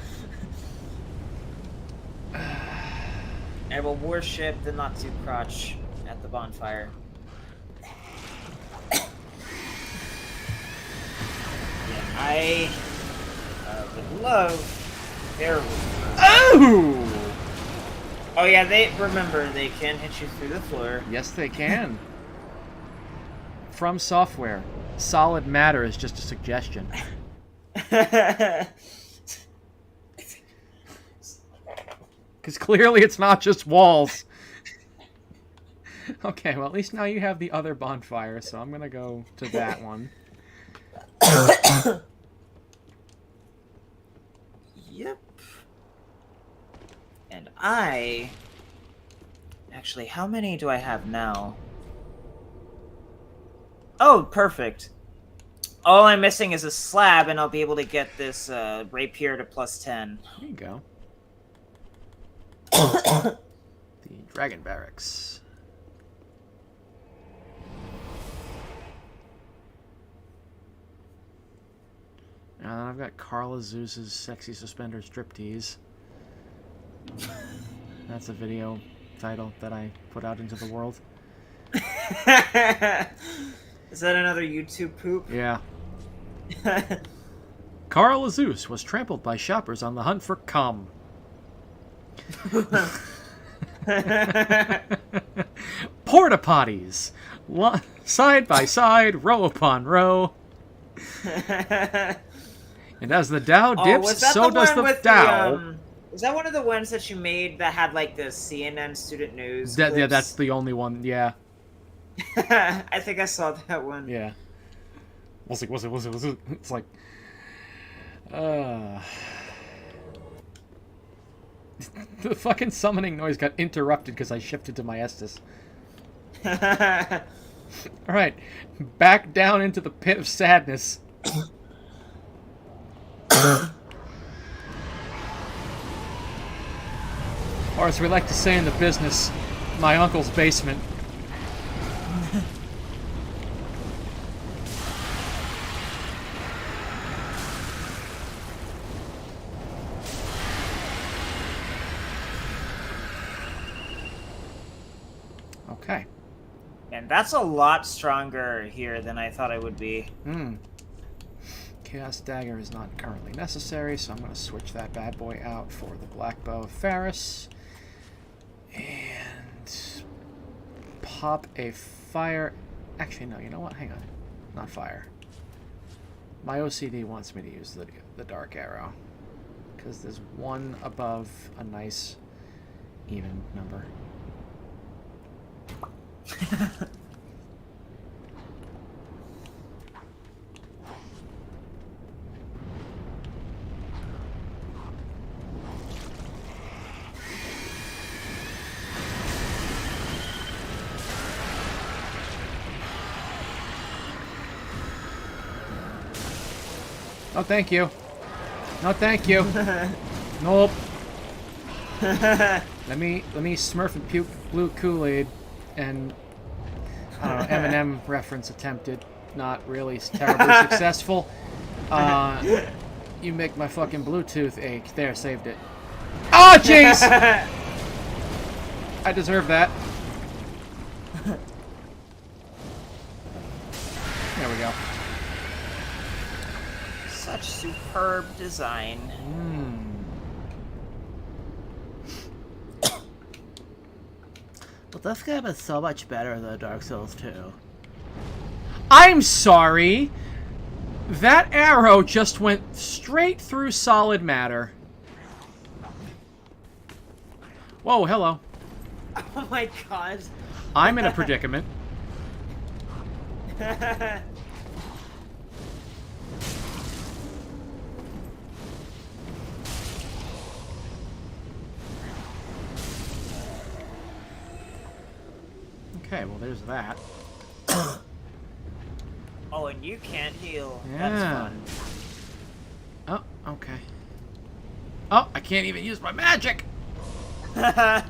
will worship the Natsu crotch at the bonfire. Yeah, I would love their... Oh! Oh yeah, remember, they can hit you through the floor. Yes, they can. From Software. Solid matter is just a suggestion. Because clearly it's not just walls. Okay, well, at least now you have the other bonfire, so I'm going to go to that one. Yep. And actually, how many do I have now? Oh, perfect. All I'm missing is a slab, and I'll be able to get this rapier to +10. There you go. The Dragon Barracks. And then I've got Carla Zeus's Sexy Suspender Striptease. That's a video title that I put out into the world. Is that another YouTube poop? Yeah. Carl Zeus was trampled by shoppers on the hunt for cum. Porta potties, side by side, row upon row. And as the Dow dips, so does the Dow. Was that one of the ones that you made that had like the CNN student news? Yeah, that's the only one. Yeah. I think I saw that one. Yeah. Was it? It's like, the fucking summoning noise got interrupted because I shifted to my Estus. Alright, back down into the pit of sadness. Or as we like to say in the business, my uncle's basement. Okay. And that's a lot stronger here than I thought it would be. Chaos Dagger is not currently necessary, so I'm going to switch that bad boy out for the Black Bow of Ferris. And pop a fire... Actually, no, you know what? Hang on. Not fire. My OCD wants me to use the Dark Arrow. Because there's one above a nice even number. No, thank you. No, thank you. Nope. Let me smurf and puke blue Kool-Aid and I don't know, Eminem reference attempted. Not really terribly successful. You make my fucking Bluetooth ache. There, saved it. Oh, jeez! I deserve that. There we go. Such superb design. But this game is so much better than Dark Souls 2. I'm sorry! That arrow just went straight through solid matter. Whoa, hello. Oh my god. I'm in a predicament. Okay, well, there's that. Oh, and you can't heal. Yeah. That's Oh, okay. Oh, I can't even use my magic! fun.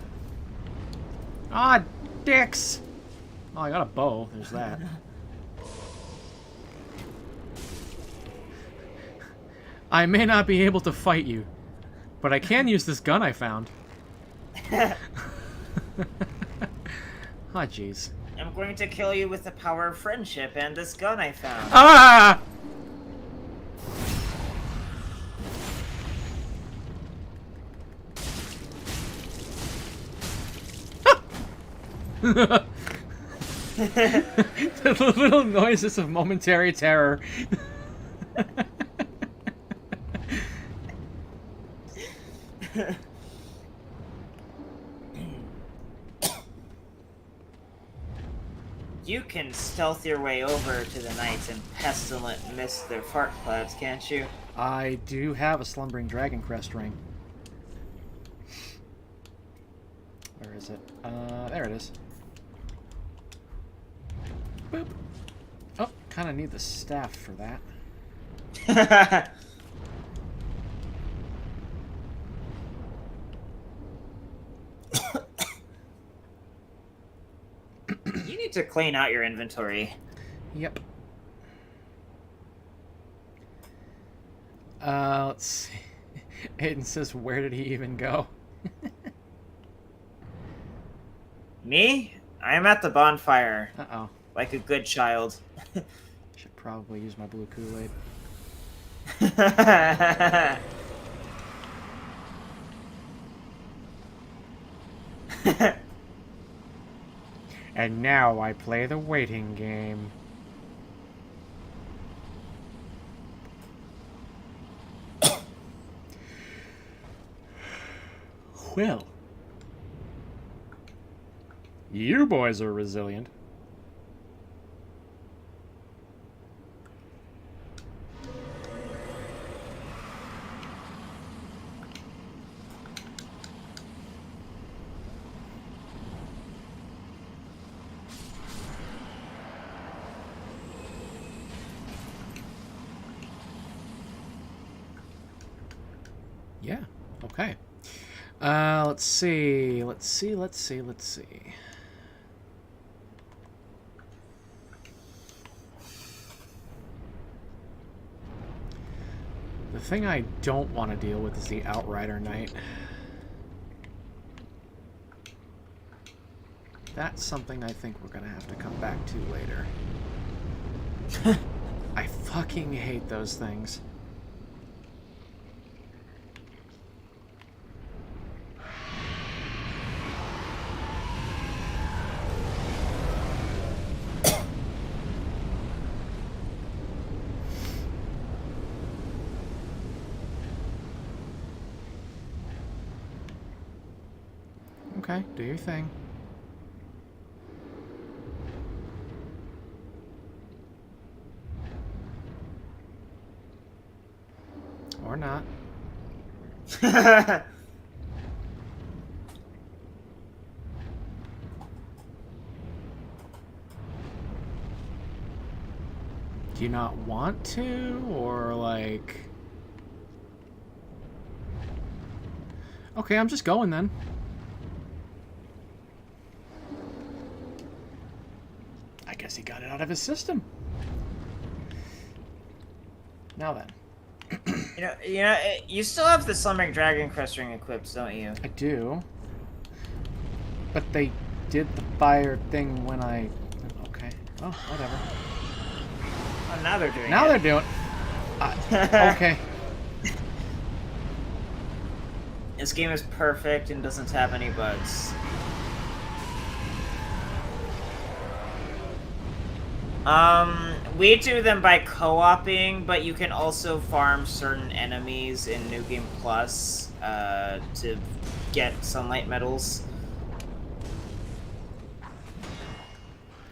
Ah, dicks! Oh, I got a bow. There's that. I may not be able to fight you, but I can use this gun I found. Ah, jeez. I'm going to kill you with the power of friendship and this gun I found. Ah! The little noises of momentary terror. You can stealth your way over to the knights and pestilent mist their fart clouds, can't you? I do have a Slumbering Dragon Crest ring. Where is it? There it is. Boop. Oh, kind of need the staff for that. need to clean out your inventory. Yep. Let's see. Aiden says, where did he even go? Me? I'm at the bonfire. Uh-oh. Like a good child. Should probably use my blue Kool-Aid. And now I play the waiting game. Well, you boys are resilient. Yeah, okay. Let's see. The thing I don't want to deal with is the Outrider Knight. That's something I think we're going to have to come back to later. I fucking hate those things. Okay, do your thing. Or not. Do you not want to, or like... Okay, I'm just going then. I guess he got it out of his system. Now then. You still have the Slumbering Dragon Crest ring equipped, don't you? I do. But they did the fire thing when I... Okay. Oh, whatever. Oh, now they're doing it. Now they're doing... okay. This game is perfect and doesn't have any bugs. We do them by co-oping, but you can also farm certain enemies in New Game Plus to get sunlight medals.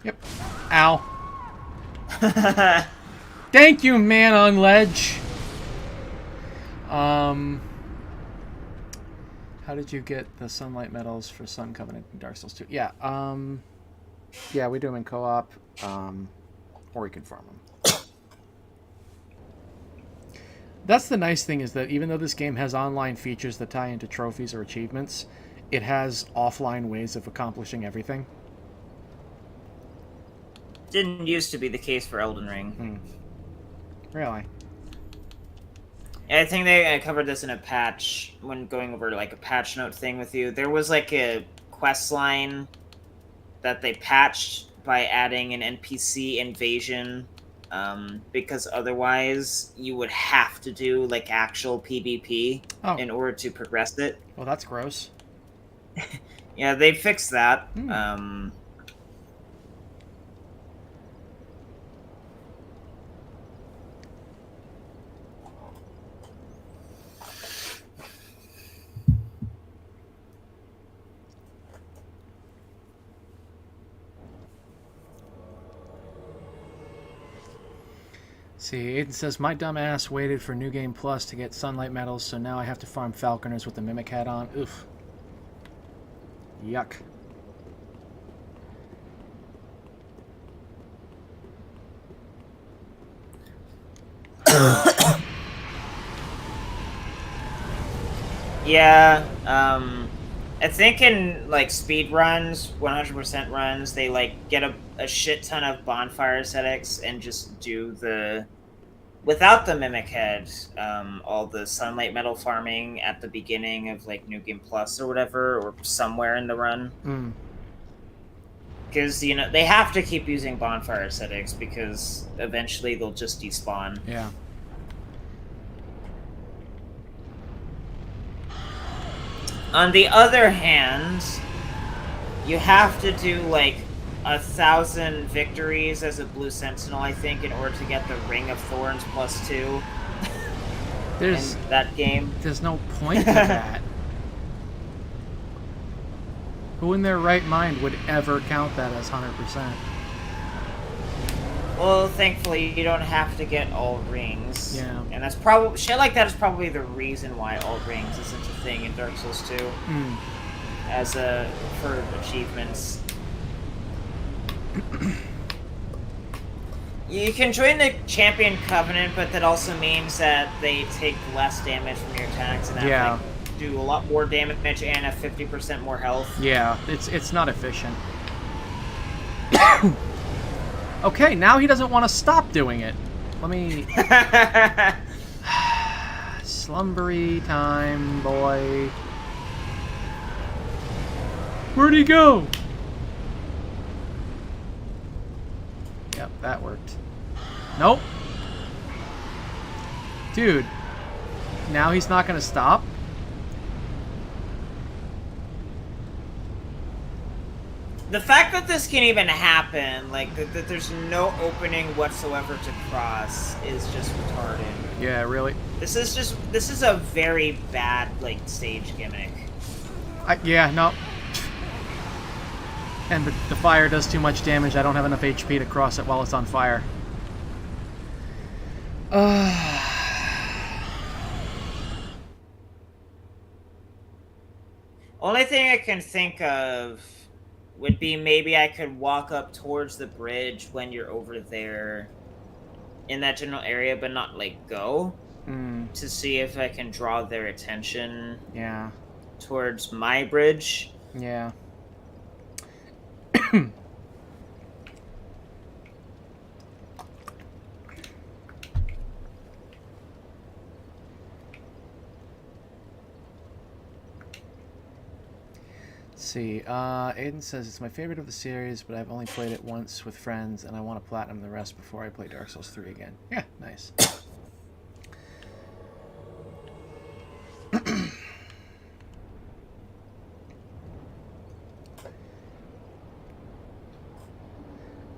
Yep. Ow. Thank you, man on ledge. How did you get the sunlight medals for Sun Covenant and Dark Souls 2? Yeah, yeah, we do them in co-op, or we can farm them. That's the nice thing, is that even though this game has online features that tie into trophies or achievements, it has offline ways of accomplishing everything. Didn't used to be the case for Elden Ring. Really? I think they covered this in a patch when going over like a patch note thing with you. There was like a quest line that they patched by adding an NPC invasion, because otherwise you would have to do like actual PvP in order to progress it. Well, that's gross. Yeah, they fixed that. See, Aiden says, my dumb ass waited for New Game Plus to get sunlight medals, so now I have to farm falconers with the mimic hat on. Oof. Yuck. Yeah, I think in like speed runs, 100% runs, they like get a shit ton of bonfire aesthetics and just do the without the mimic head, all the sunlight metal farming at the beginning of like New Game Plus or whatever, or somewhere in the run. Because they have to keep using bonfire aesthetics because eventually they'll just despawn. Yeah. On the other hand, you have to do like 1,000 victories as a Blue Sentinel, I think, in order to get the Ring of Thorns +2. There's in that game. There's no point to that. Who in their right mind would ever count that as 100%? Well, thankfully, you don't have to get all rings. Yeah. And that's probably... Shit like that is probably the reason why all rings isn't a thing in Dark Souls 2. As for achievements. You can join the Champion Covenant, but that also means that they take less damage from your attacks and have, like, do a lot more damage and have 50% more health. Yeah, it's not efficient. Okay, now he doesn't want to stop doing it. Let me... Slumbery time, boy. Where'd he go? Yep, that worked. Nope. Dude. Now he's not going to stop? The fact that this can even happen, like, that there's no opening whatsoever to cross is just retarded. Yeah, really? This is a very bad, like, stage gimmick. Yeah, no. And the fire does too much damage. I don't have enough HP to cross it while it's on fire. Only thing I can think of would be maybe I could walk up towards the bridge when you're over there in that general area, but not, like, go. To see if I can draw their attention towards my bridge. Yeah. Let's see. Aiden says it's my favorite of the series, but I've only played it once with friends, and I want to platinum the rest before I play Dark Souls 3 again. Yeah, nice.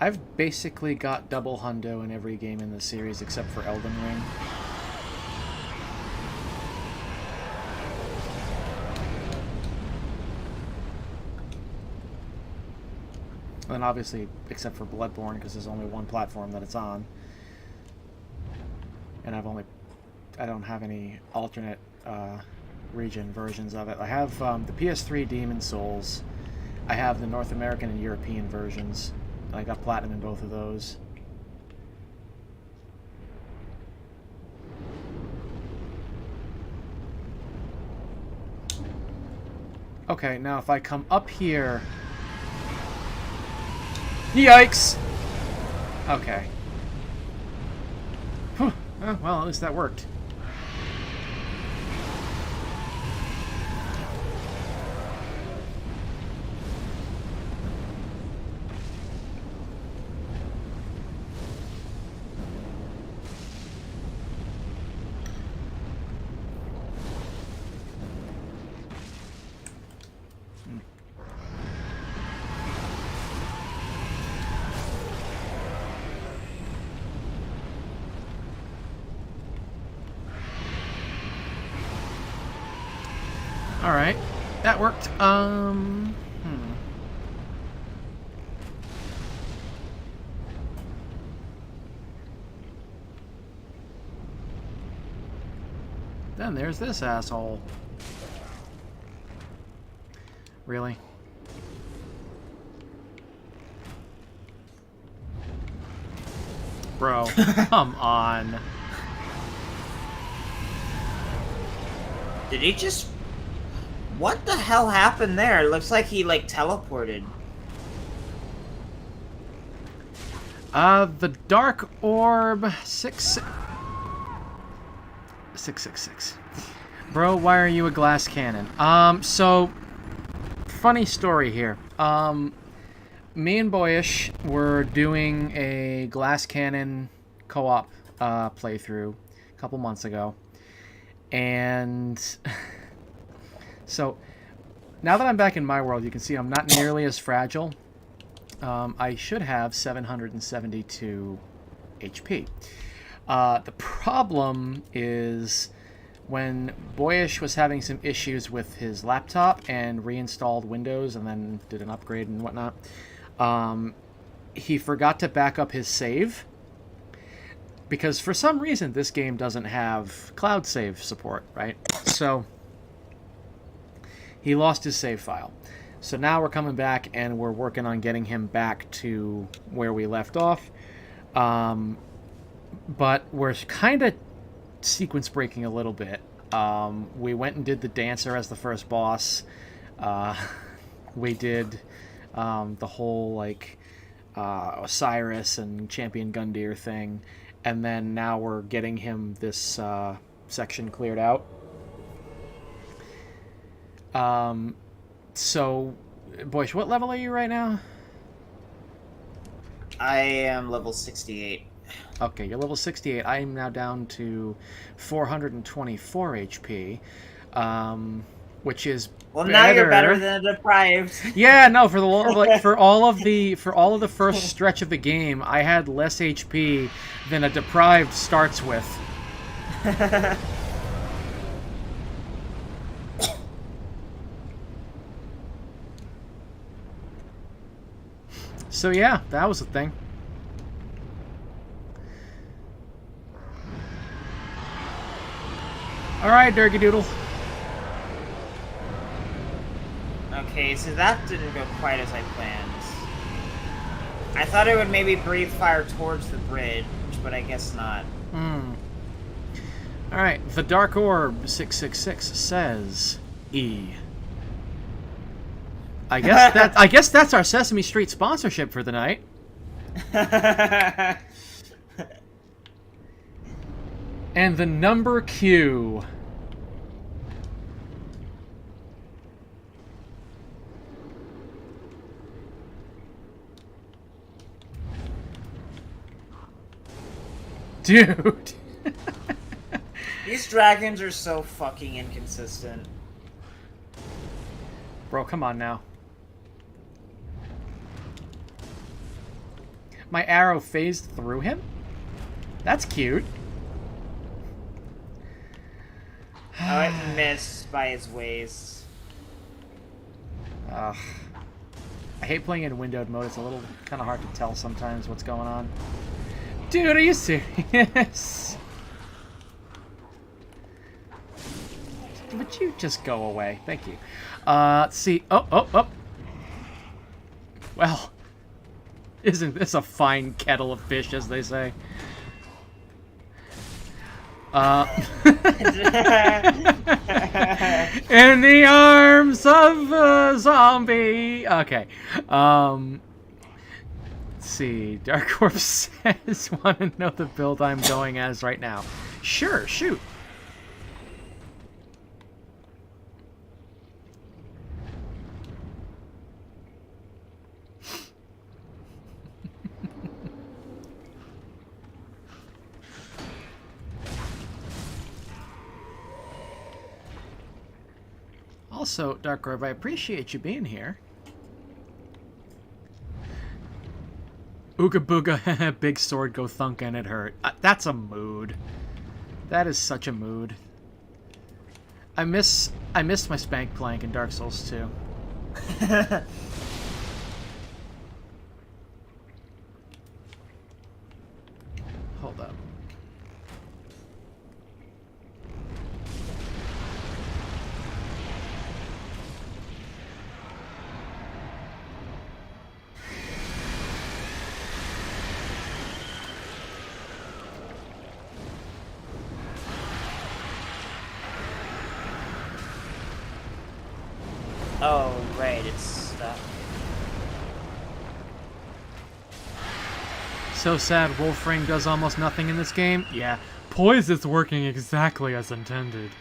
I've basically got double hundo in every game in the series except for Elden Ring. And obviously, except for Bloodborne, because there's only one platform that it's on. And I don't have any alternate region versions of it. I have the PS3 Demon Souls. I have the North American and European versions. And I got platinum in both of those. Okay, now if I come up here... Yikes! Okay. Whew. Well, at least that worked. Alright, that worked. Then there's this asshole. Really? Bro, come on. Did he just... What the hell happened there? It looks like he, like, teleported. The Dark Orb 666. Bro, why are you a glass cannon? So funny story here. Me and Boyish were doing a glass cannon co-op playthrough a couple months ago. And so now that I'm back in my world, you can see I'm not nearly as fragile. I should have 772 HP. The problem is when Boyish was having some issues with his laptop and reinstalled Windows and then did an upgrade and whatnot, he forgot to back up his save. Because for some reason, this game doesn't have cloud save support, right? So he lost his save file. So now we're coming back and we're working on getting him back to where we left off. But we're kind of sequence breaking a little bit. We went and did the Dancer as the first boss. We did the whole like Osiris and Champion Gundyr thing. And then now we're getting him this section cleared out. So, Boyish, what level are you right now? I am level 68. Okay, you're level 68. I am now down to 424 HP, which is well. better. Now you're better than a deprived. Yeah, no, for the like for all of the first stretch of the game, I had less HP than a deprived starts with. So yeah, that was the thing. All right, Durgy Doodle. Okay, so that didn't go quite as I planned. I thought it would maybe breathe fire towards the bridge, but I guess not. All right, the Dark Orb 666 says E. I guess that's our Sesame Street sponsorship for the night. And the number Q. Dude. These dragons are so fucking inconsistent. Bro, come on now. My arrow phased through him? That's cute. Oh, it missed by his waist. Ugh. I hate playing in windowed mode. It's a little kind of hard to tell sometimes what's going on. Dude, are you serious? Would you just go away? Thank you. Let's see. Oh. Well, isn't this a fine kettle of fish, as they say? In the arms of a zombie. Okay. Let's see. Dark Corpse says, want to know the build I'm going as right now? Sure, shoot. Also, Dark Orb, I appreciate you being here. Ooga booga, big sword go thunk and it hurt. That's a mood. That is such a mood. I missed my spank plank in Dark Souls 2. Hold up. Oh, right, it's stuck. So sad Wolfring does almost nothing in this game. Yeah, poise is working exactly as intended.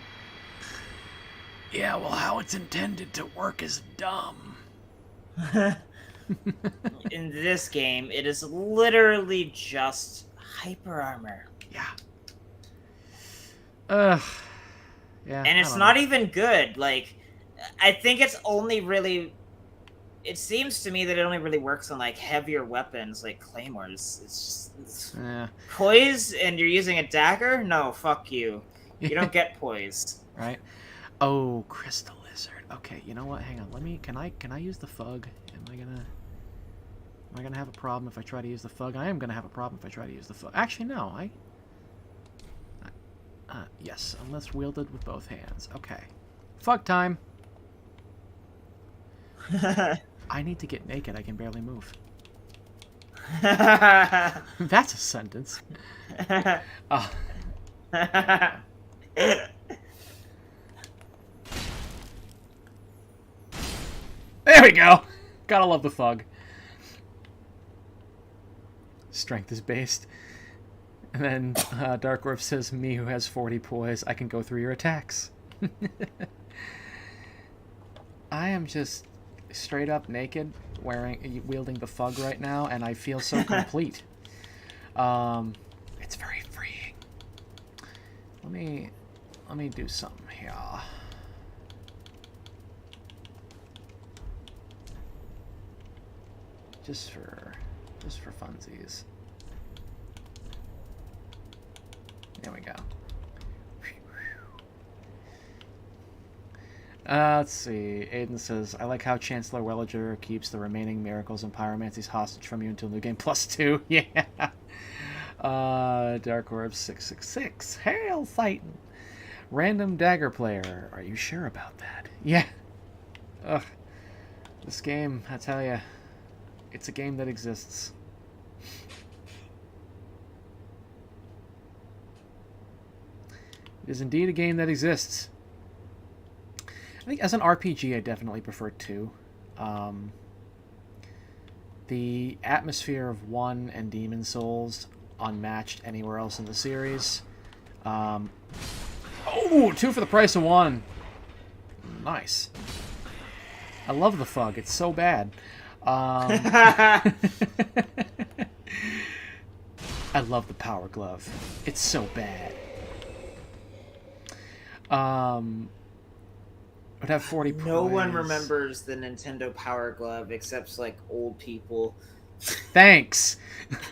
Yeah, well, how it's intended to work is dumb. In this game, it is literally just hyper armor. Yeah. Ugh. Yeah. And it's not even good. Like, I think it's only really... It seems to me that it only really works on, like, heavier weapons, like claymores. It's just... Yeah. Poise, and you're using a dagger? No, fuck you. You don't get poise. Right? Oh, crystal lizard. Okay, you know what? Hang on. Let me... Can I use the fug? Am I gonna have a problem if I try to use the fug? I am gonna have a problem if I try to use the fug. Actually, no. Yes, unless wielded with both hands. Okay. Fug time! I need to get naked. I can barely move. That's a sentence. There we go! Gotta love the fug. Strength is based. And then Dark Orb says, me who has 40 poise, I can go through your attacks. I am just straight up naked, wielding the fug right now, and I feel so complete. It's very freeing. Let me do something here. Just for funsies. There we go. Let's see. Aiden says, I like how Chancellor Welliger keeps the remaining miracles and pyromancies hostage from you until new game +2. Yeah. Dark Orb 666. Hail Titan. Random dagger player. Are you sure about that? Yeah. Ugh. This game, I tell ya, it's a game that exists. It is indeed a game that exists. I think as an RPG, I definitely prefer 2. The atmosphere of 1 and Demon Souls, unmatched anywhere else in the series. Oh, 2 for the price of 1. Nice. I love the fug. It's so bad. I love the Power Glove. It's so bad. Would have 40 poise. No one remembers the Nintendo Power Glove except, like, old people. Thanks.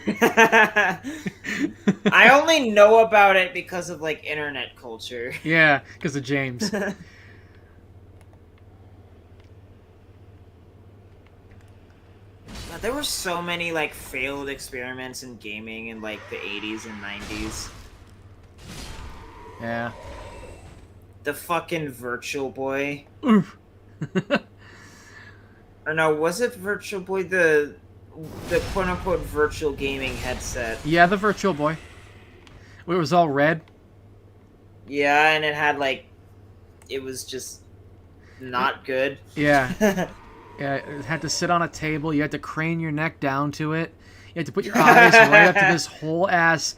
I only know about it because of, like, internet culture. Yeah, because of James. There were so many, like, failed experiments in gaming in, like, the 80s and 90s. Yeah. The fucking Virtual Boy. Oof. Or no, was it Virtual Boy? The quote-unquote virtual gaming headset. Yeah, the Virtual Boy. It was all red. Yeah, and it had, like... It was just... not good. Yeah. Yeah, it had to sit on a table. You had to crane your neck down to it. You had to put your eyes right up to this whole-ass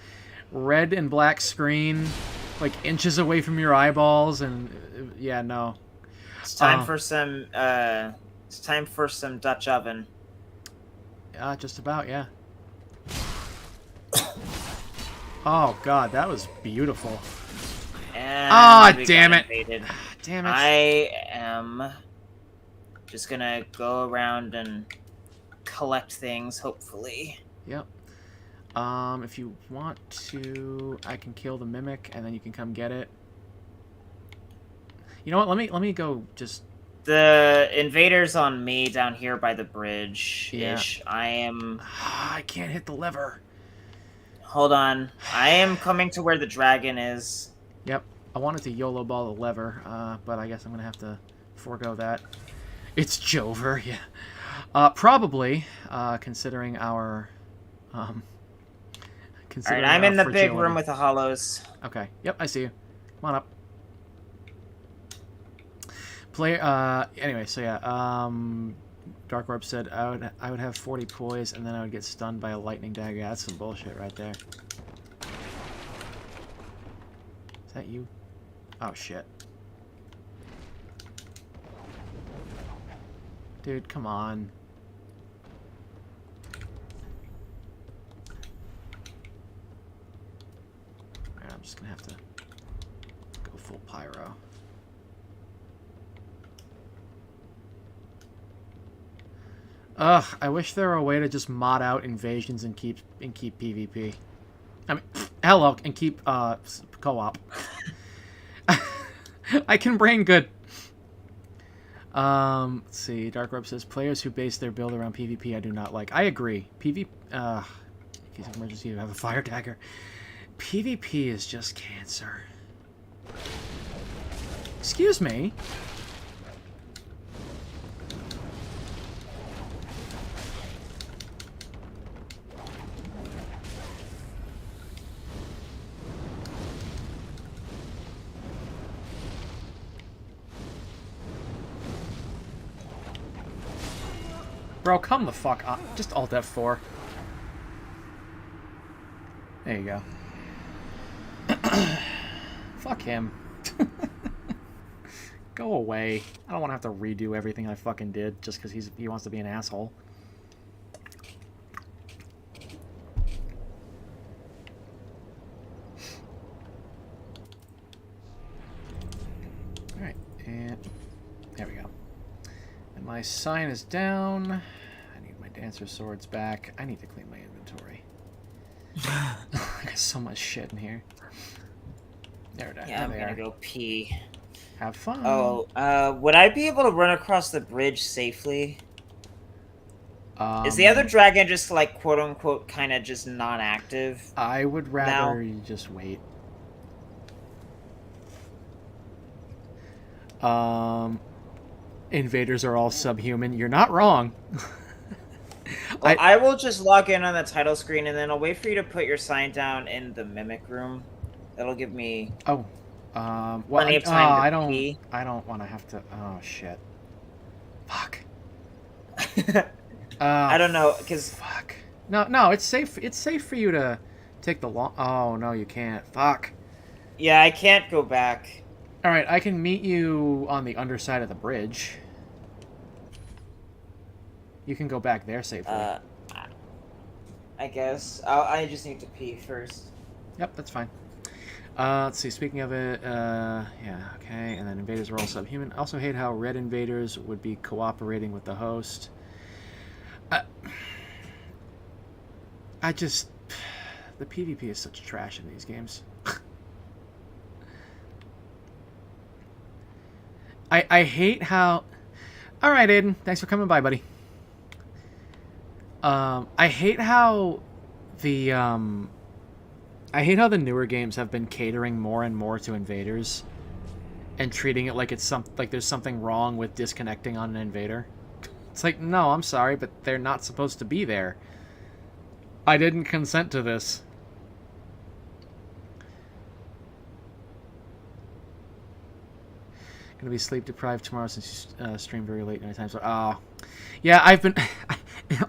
red and black screen, like inches away from your eyeballs, and yeah, no. It's time for some. It's time for some Dutch oven. Just about, yeah. Oh God, that was beautiful. And damn it! Invaded. Damn it! I am just gonna go around and collect things, hopefully. Yep. If you want to, I can kill the mimic, and then you can come get it. You know what? Let me go. Just the invaders on me down here by the bridge. Yeah. I am. I can't hit the lever. Hold on. I am coming to where the dragon is. Yep. I wanted to YOLO ball the lever, but I guess I'm gonna have to forego that. It's Jover, yeah. Probably, considering our, Alright, I'm in the big room with the hollows. Okay, yep, I see you. Come on up. Anyway, so yeah, Dark Orb said I would have 40 poise and then I would get stunned by a lightning dagger. That's some bullshit right there. Is that you? Oh shit. Dude, come on. Alright, I'm just gonna have to go full pyro. Ugh, I wish there were a way to just mod out invasions and keep PvP. I mean, hello, and keep co-op. I can brain good. Let's see. Dark Orb says players who base their build around PvP I do not like. I agree. PvP. In case of emergency, you have a fire dagger. PvP is just cancer. Excuse me. Bro, come the fuck up. Just Alt F4. There you go. Fuck him. Go away. I don't want to have to redo everything I fucking did just because he wants to be an asshole. Alright, and there we go. And my sign is down. I need my dancer swords back. I need to clean my inventory. I got so much shit in here. There it is. Yeah, I'm gonna go pee. Have fun. Oh, would I be able to run across the bridge safely? Is the other dragon just like quote unquote kind of just non-active? I would rather you just wait. Invaders are all subhuman. You're not wrong. Well, I will just log in on the title screen and then I'll wait for you to put your sign down in the mimic room. That'll give me well, plenty of time to pee. I don't want to have to. Oh shit. Fuck. I don't know, cause fuck. No, it's safe. It's safe for you to take the long. Oh no, you can't. Fuck. Yeah, I can't go back. All right, I can meet you on the underside of the bridge. You can go back there safely. I guess. I just need to pee first. Yep, that's fine. Let's see, speaking of it, yeah, okay, and then invaders are all subhuman. Also hate how red invaders would be cooperating with the host. I just... The PvP is such trash in these games. I hate how... Alright, Aiden, thanks for coming by, buddy. I hate how the, I hate how the newer games have been catering more and more to invaders and treating it like it's like there's something wrong with disconnecting on an invader. It's like, no, I'm sorry, but they're not supposed to be there. I didn't consent to this. Gonna be sleep deprived tomorrow since you stream very late night time. So, yeah, I've been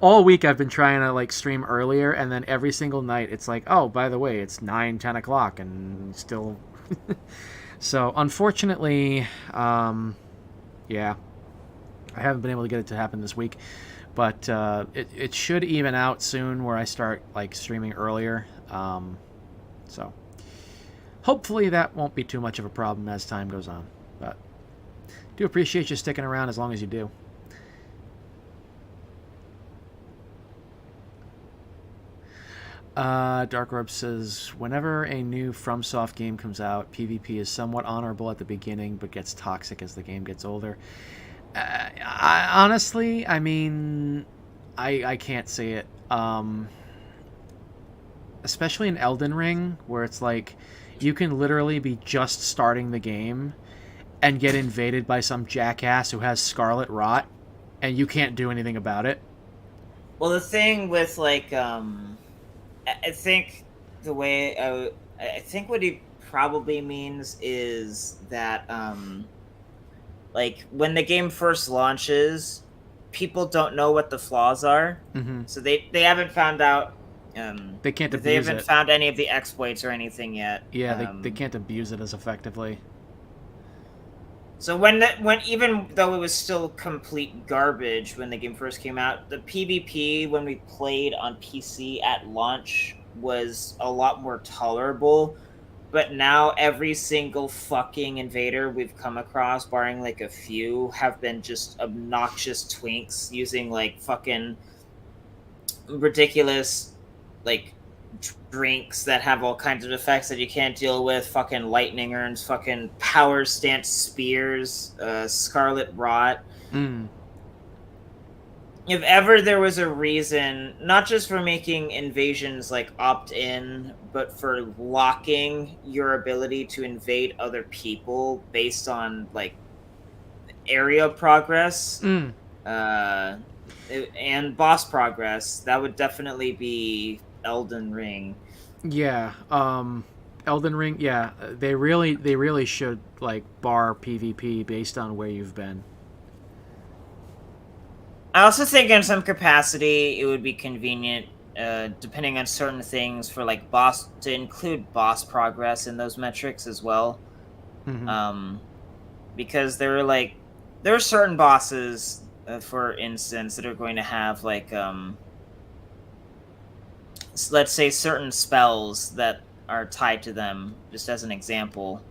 all week. I've been trying to like stream earlier, and then every single night it's like, oh, by the way, it's 9-10 o'clock, and still. So unfortunately, yeah, I haven't been able to get it to happen this week, but it should even out soon where I start like streaming earlier. So hopefully that won't be too much of a problem as time goes on, but. Do appreciate you sticking around as long as you do. Dark Orb says, whenever a new FromSoft game comes out, PvP is somewhat honorable at the beginning, but gets toxic as the game gets older. Honestly, I mean, I can't see it. Especially in Elden Ring, where it's like, you can literally be just starting the game and get invaded by some jackass who has Scarlet Rot, and you can't do anything about it. Well, the thing with, like, I think the way... I think what he probably means is that, like, when the game first launches, people don't know what the flaws are, so they haven't found out. They can't abuse They haven't it. found any of the exploits or anything yet. Yeah, they can't abuse it as effectively. So when even though it was still complete garbage when the game first came out, the PvP when we played on PC at launch was a lot more tolerable. But now every single fucking invader we've come across, barring like a few, have been just obnoxious twinks using like fucking ridiculous like drinks that have all kinds of effects that you can't deal with, fucking lightning urns, fucking power stance spears, scarlet rot. If ever there was a reason, not just for making invasions like opt-in, but for locking your ability to invade other people based on like area progress and boss progress, that would definitely be Elden Ring. Yeah, Elden Ring. Yeah, they really should like bar PvP based on where you've been. I also think in some capacity it would be convenient, depending on certain things, for like boss to include boss progress in those metrics as well. Because there are certain bosses, for instance, that are going to have like let's say certain spells that are tied to them, just as an example,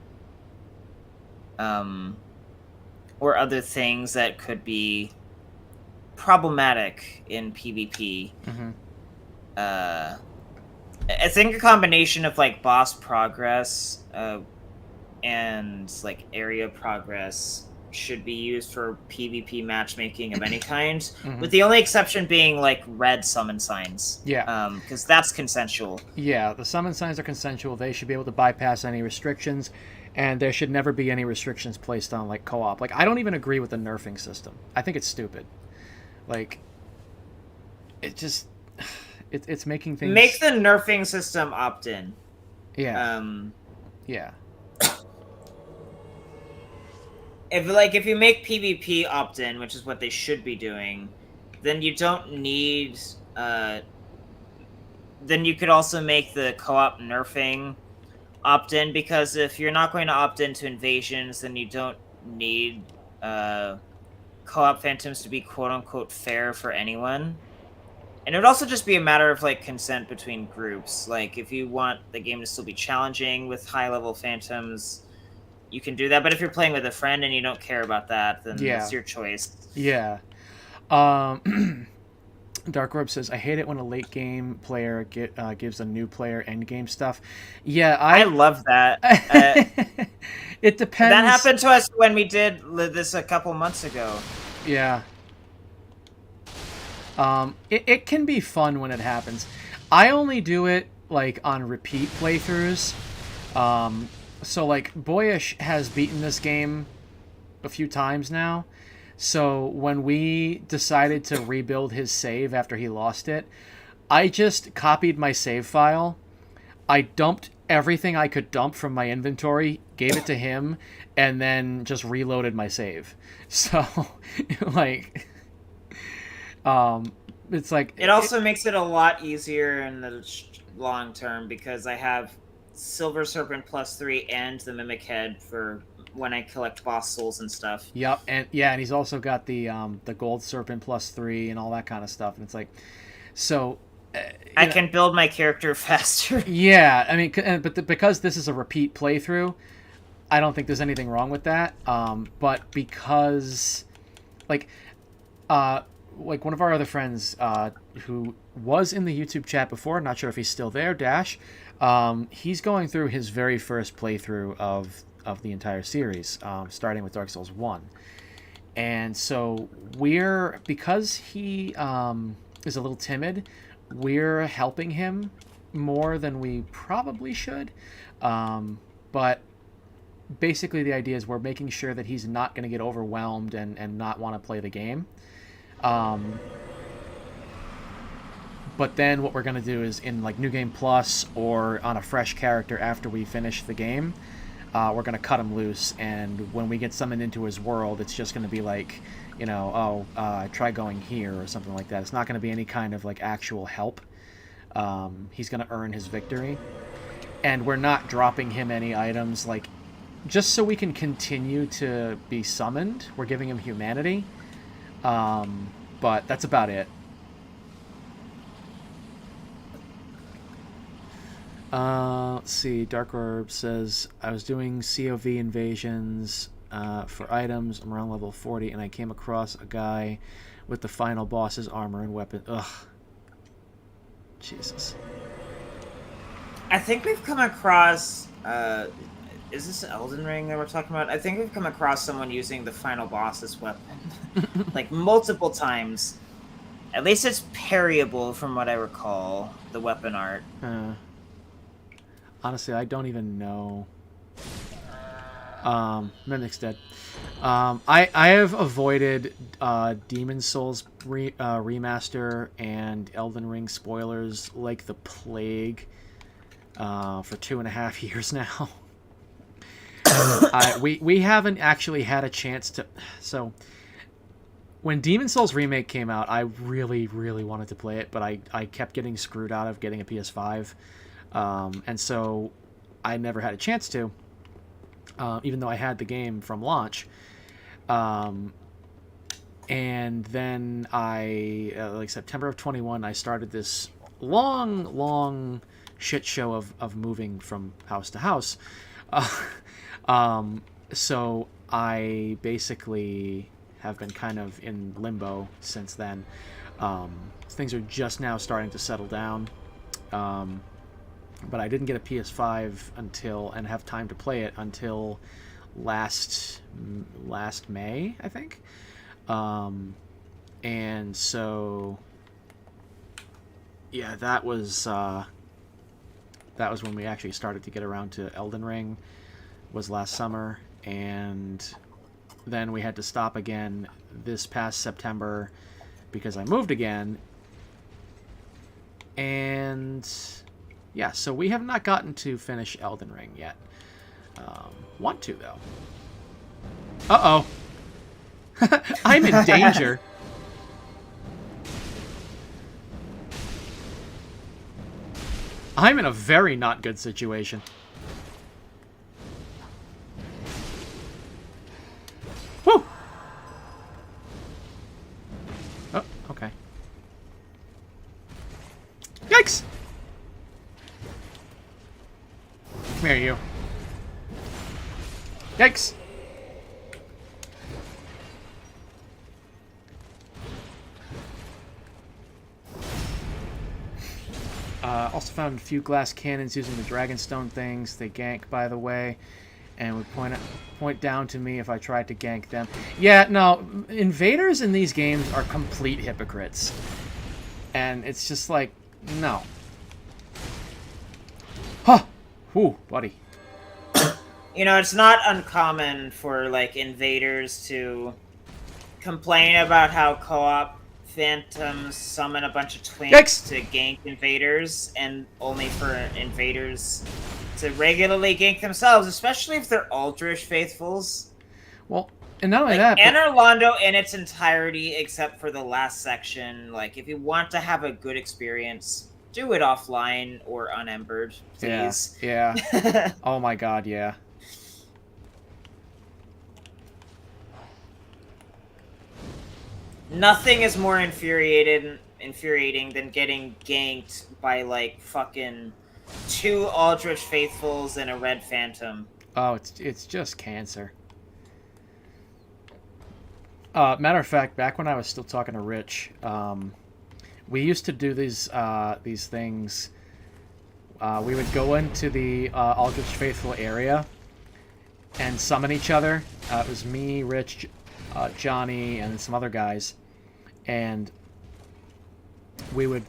or other things that could be problematic in PvP. I think a combination of like boss progress and like area progress should be used for PvP matchmaking of any kind, with the only exception being like red summon signs. Yeah. Because that's consensual. Yeah, the summon signs are consensual. They should be able to bypass any restrictions, and there should never be any restrictions placed on like co-op. Like, I don't even agree with the nerfing system. I think it's stupid. Like, it just it's making things. Make the nerfing system opt-in. Yeah. Yeah. If you make PvP opt-in, which is what they should be doing, then you don't need. Then you could also make the co-op nerfing opt-in, because if you're not going to opt into invasions, then you don't need co-op phantoms to be quote-unquote fair for anyone. And it would also just be a matter of like consent between groups. Like, if you want the game to still be challenging with high-level phantoms, you can do that. But if you're playing with a friend and you don't care about that, then it's your choice. Yeah. Dark Orb says, I hate it when a late game player gives a new player end game stuff. Yeah, I love that. It depends. That happened to us when we did this a couple months ago. Yeah. It can be fun when it happens. I only do it like on repeat playthroughs. So like Boyish has beaten this game a few times now. So when we decided to rebuild his save after he lost it, I just copied my save file. I dumped everything I could dump from my inventory, gave it to him, and then just reloaded my save. So, like, it's like... It also makes it a lot easier in the long term, because I have Silver Serpent +3 and the Mimic Head for when I collect boss souls and stuff. Yep, and he's also got the Gold Serpent +3 and all that kind of stuff, and it's like, so... I can build my character faster. Yeah, I mean, but because this is a repeat playthrough, I don't think there's anything wrong with that. But because, like one of our other friends who was in the YouTube chat before, not sure if he's still there, Dash, he's going through his very first playthrough of the entire series, starting with Dark Souls 1. And so because he is a little timid, we're helping him more than we probably should. But basically the idea is we're making sure that he's not going to get overwhelmed and not want to play the game. But then what we're going to do is in like New Game Plus or on a fresh character after we finish the game, we're going to cut him loose, and when we get summoned into his world, it's just going to be like, try going here or something like that. It's not going to be any kind of like actual help. He's going to earn his victory. And we're not dropping him any items, like, just so we can continue to be summoned. We're giving him humanity. But that's about it. Let's see. Dark Orb says, I was doing COV invasions for items. I'm around level 40, and I came across a guy with the final boss's armor and weapon. Ugh. Jesus. I think we've come across... is this Elden Ring that we're talking about? I think we've come across someone using the final boss's weapon. Like, multiple times. At least it's parryable, from what I recall, the weapon art. Honestly, I don't even know. Mimic's dead. I have avoided Demon Souls remaster and Elden Ring spoilers like the plague for 2.5 years now. We haven't actually had a chance to... So, when Demon Souls Remake came out, I really, really wanted to play it, but I kept getting screwed out of getting a PS5. And so I never had a chance to, even though I had the game from launch. And then like September of 21, I started this long shit show of moving from house to house. So I basically have been kind of in limbo since then. Things are just now starting to settle down. But I didn't get a PS5 and have time to play it until last May, I think. And so, yeah, that was when we actually started to get around to Elden Ring, was last summer, and then we had to stop again this past September because I moved again. And yeah, so we have not gotten to finish Elden Ring yet. Want to, though. Uh-oh. I'm in danger. I'm in a very not good situation. Woo! Oh, okay. Yikes! Come here, you. Yikes! Also found a few glass cannons using the Dragonstone things. They gank, by the way, and would point down to me if I tried to gank them. Yeah, no, invaders in these games are complete hypocrites. And it's just like, no. Huh! Whew, buddy. You know, it's not uncommon for, like, invaders to complain about how co-op phantoms summon a bunch of twinks to gank invaders, and only for invaders to regularly gank themselves, especially if they're Aldrich faithfuls. Well, and not only like, that... Anor Londo in its entirety, except for the last section, like, if you want to have a good experience, do it offline or unembered, please. Yeah. Oh my god, yeah. Nothing is more infuriating than getting ganked by, like, fucking 2 Aldrich Faithfuls and a Red Phantom. Oh, it's just cancer. Matter of fact, back when I was still talking to Rich, we used to do these things. We would go into the Aldrich Faithful area and summon each other. It was me, Rich, Johnny, and some other guys. And we would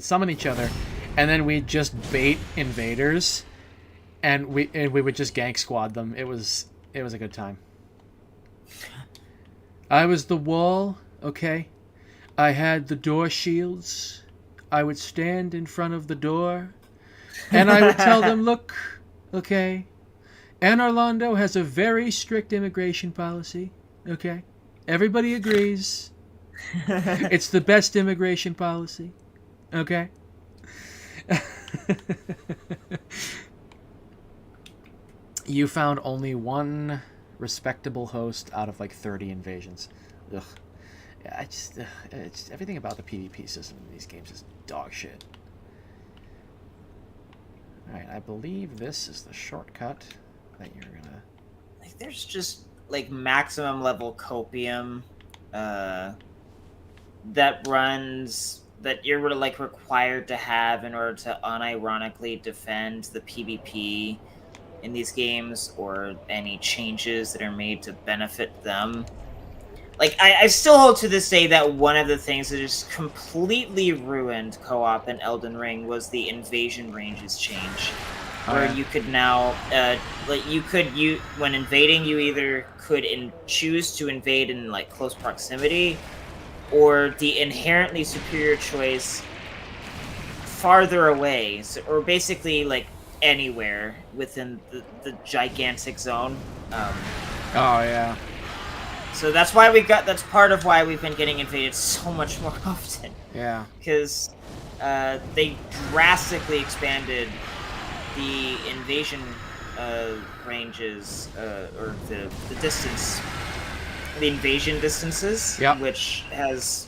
summon each other, and then we'd just bait invaders, and we would just gank squad them. It was a good time. I was the wall, okay? I had the door shields. I would stand in front of the door, and I would tell them, look, okay, Anor Londo has a very strict immigration policy. Okay? Everybody agrees. It's the best immigration policy. Okay? You found only one respectable host out of like 30 invasions. Ugh. Yeah, it's everything about the PvP system in these games is dog shit. Alright, I believe this is the shortcut that you're gonna... Like, there's just, like, maximum level copium, that runs... that you're, like, required to have in order to unironically defend the PvP in these games, or any changes that are made to benefit them. Like, I still hold to this day that one of the things that just completely ruined co-op in Elden Ring was the invasion ranges change. Where you could now, like, when invading, you either could choose to invade in, like, close proximity, or the inherently superior choice farther away, or basically, like, anywhere within the gigantic zone. Oh, yeah. So that's part of why we've been getting invaded so much more often. Yeah. Because they drastically expanded the invasion ranges, or the distance, the invasion distances, yep. Which has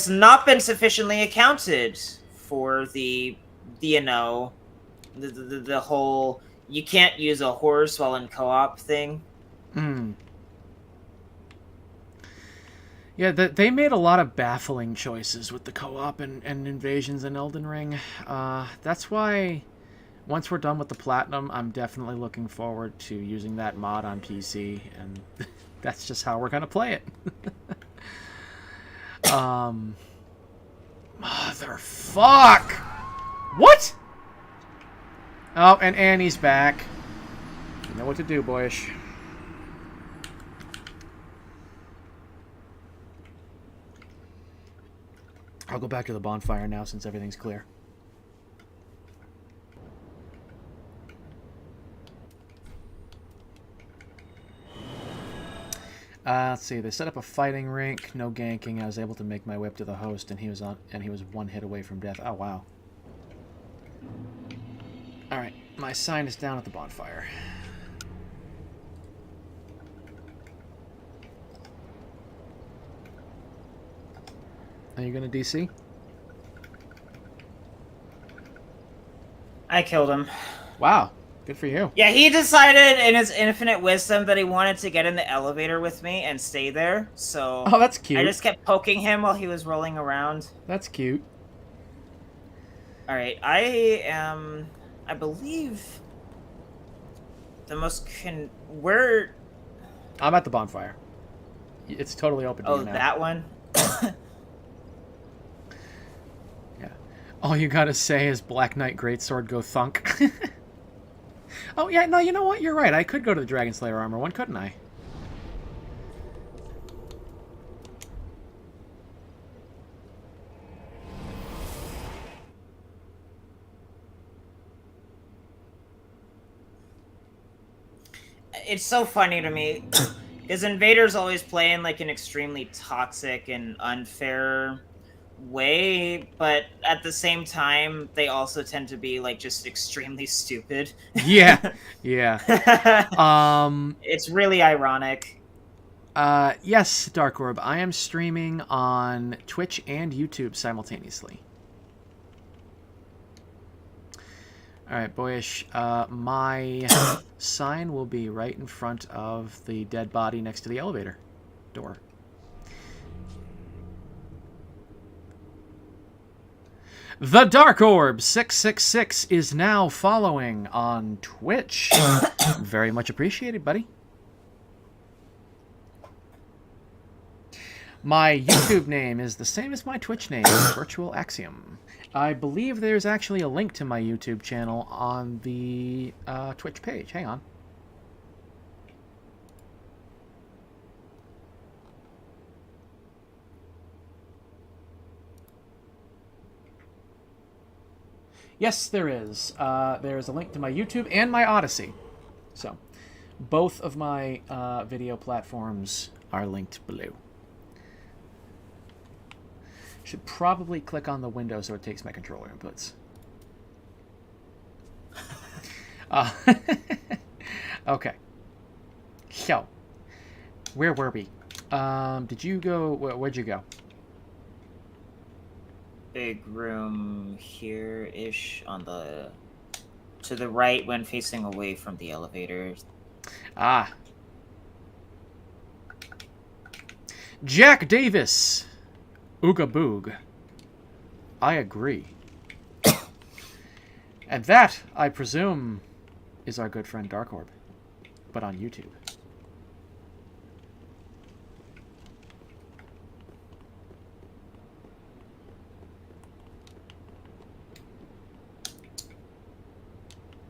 not been sufficiently accounted for the whole you can't use a horse while in co-op thing. Yeah, they made a lot of baffling choices with the co-op and invasions in Elden Ring. That's why, once we're done with the Platinum, I'm definitely looking forward to using that mod on PC, and that's just how we're going to play it. Motherfuck! What? Oh, and Annie's back. You know what to do, Boyish. I'll go back to the bonfire now since everything's clear. Let's see. They set up a fighting rink, no ganking. I was able to make my way up to the host, and he was one hit away from death. Oh wow. All right, my sign is down at the bonfire. Are you gonna DC? I killed him. Wow, good for you. Yeah, he decided in his infinite wisdom that he wanted to get in the elevator with me and stay there, so... Oh, that's cute. I just kept poking him while he was rolling around. That's cute. Alright, I believe... the most where... I'm at the bonfire. It's totally open to you now. Oh, that one? Yeah. All you gotta say is Black Knight Greatsword go thunk. Oh, yeah, no, you know what? You're right. I could go to the Dragon Slayer armor one, couldn't I? It's so funny to me, because invaders always play in, like, an extremely toxic and unfair way, but at the same time, they also tend to be, like, just extremely stupid. Yeah, yeah. It's really ironic. Yes, Dark Orb, I am streaming on Twitch and YouTube simultaneously. Alright, Boyish, my sign will be right in front of the dead body next to the elevator door. The Dark Orb 666 is now following on Twitch. Very much appreciated, buddy. My YouTube name is the same as my Twitch name, Virtual Axiom. I believe there's actually a link to my YouTube channel on the Twitch page. Hang on. Yes, there is. There's a link to my YouTube and my Odyssey. So, both of my video platforms are linked below. Should probably click on the window so it takes my controller inputs. Okay. So, where were we? Did you go? Where'd you go? Big room here-ish to the right when facing away from the elevator. Ah. Jack Davis. Ooga boog. I agree. And that, I presume, is our good friend Dark Orb, but on YouTube.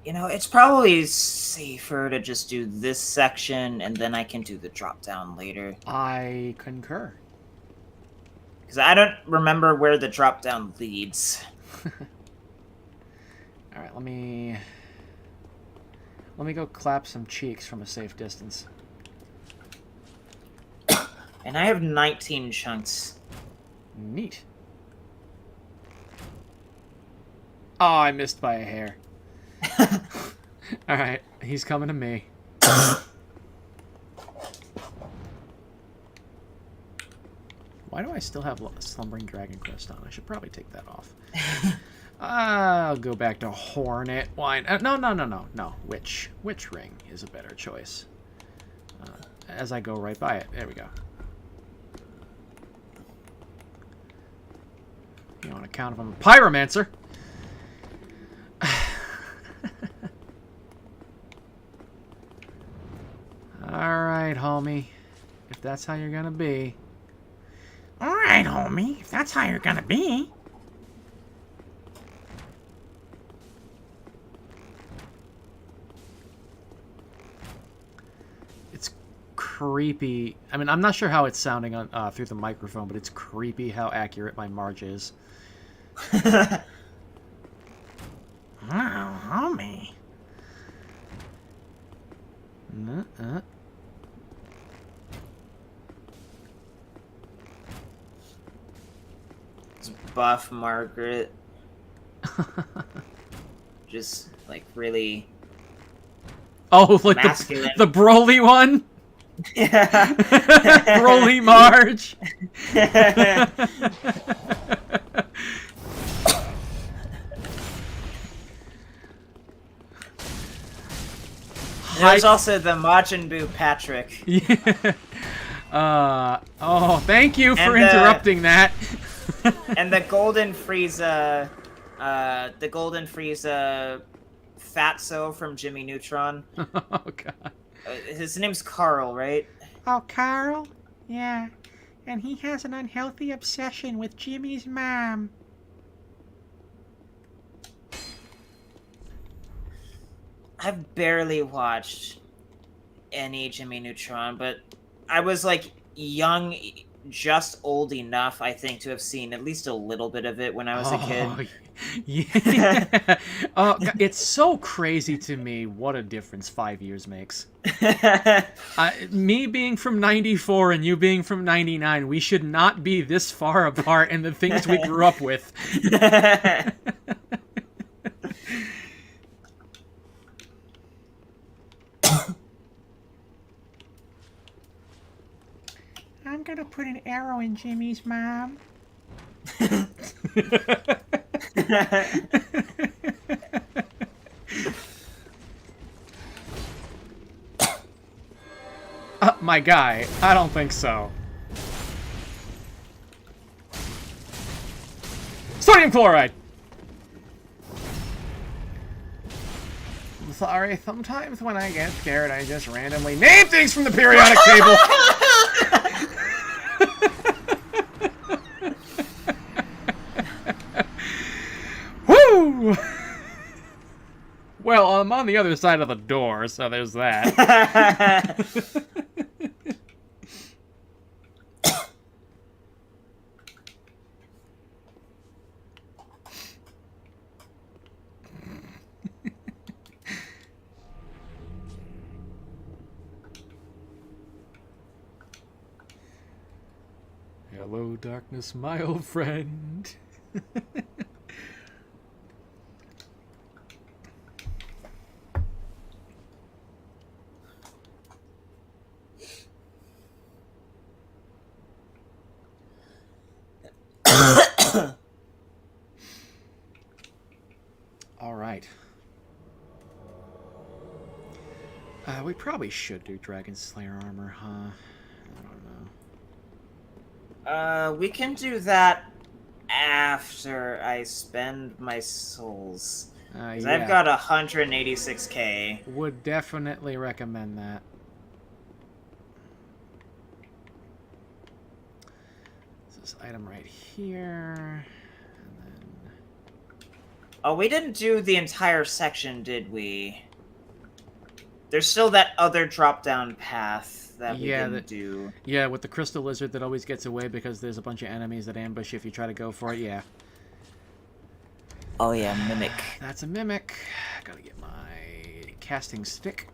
You know, it's probably safer to just do this section and then I can do the drop down later. I concur. Because I don't remember where the drop down leads. Alright, let me go clap some cheeks from a safe distance. And I have 19 chunks. Neat. Oh, I missed by a hair. Alright, he's coming to me. Why do I still have Slumbering Dragon Crest on? I should probably take that off. I'll go back to Hornet. Why? No. Witch Ring is a better choice. As I go right by it. There we go. You know, on account of I'm a pyromancer. Alright, homie. If that's how you're gonna be. Alright, homie. If that's how you're gonna be. It's creepy. I mean, I'm not sure how it's sounding on through the microphone, but it's creepy how accurate my Marge is. Oh, homie. It's buff Margaret. Just, like, really... Oh, like masculine. the Broly one? Yeah. Broly Marge. There's also the Majin Buu Patrick. Yeah. Oh, thank you for And, interrupting that. And the Golden Frieza... Fatso from Jimmy Neutron. Oh, God. His name's Carl, right? Oh, Carl? Yeah. And he has an unhealthy obsession with Jimmy's mom. I've barely watched any Jimmy Neutron, but I was, like, young, just old enough, I think, to have seen at least a little bit of it when I was a kid. Yeah. Oh, it's so crazy to me what a difference 5 years makes. Me being from 94 and you being from 99, we should not be this far apart in the things we grew up with. I'm gonna put an arrow in Jimmy's mom. My guy, I don't think so. Sodium chloride! I'm sorry, sometimes when I get scared, I just randomly name things from the periodic table. Woo! Well, I'm on the other side of the door, so there's that. Hello, darkness, my old friend. All right. We probably should do Dragon Slayer armor, huh? I don't know. We can do that after I spend my souls. 'Cause Yeah. I've got 186k. Would definitely recommend that. This item right here. And then... Oh, we didn't do the entire section, did we? There's still that other drop-down path that we didn't do. Yeah, with the crystal lizard that always gets away because there's a bunch of enemies that ambush if you try to go for it, yeah. Oh yeah, Mimic. That's a Mimic. Gotta get my casting stick.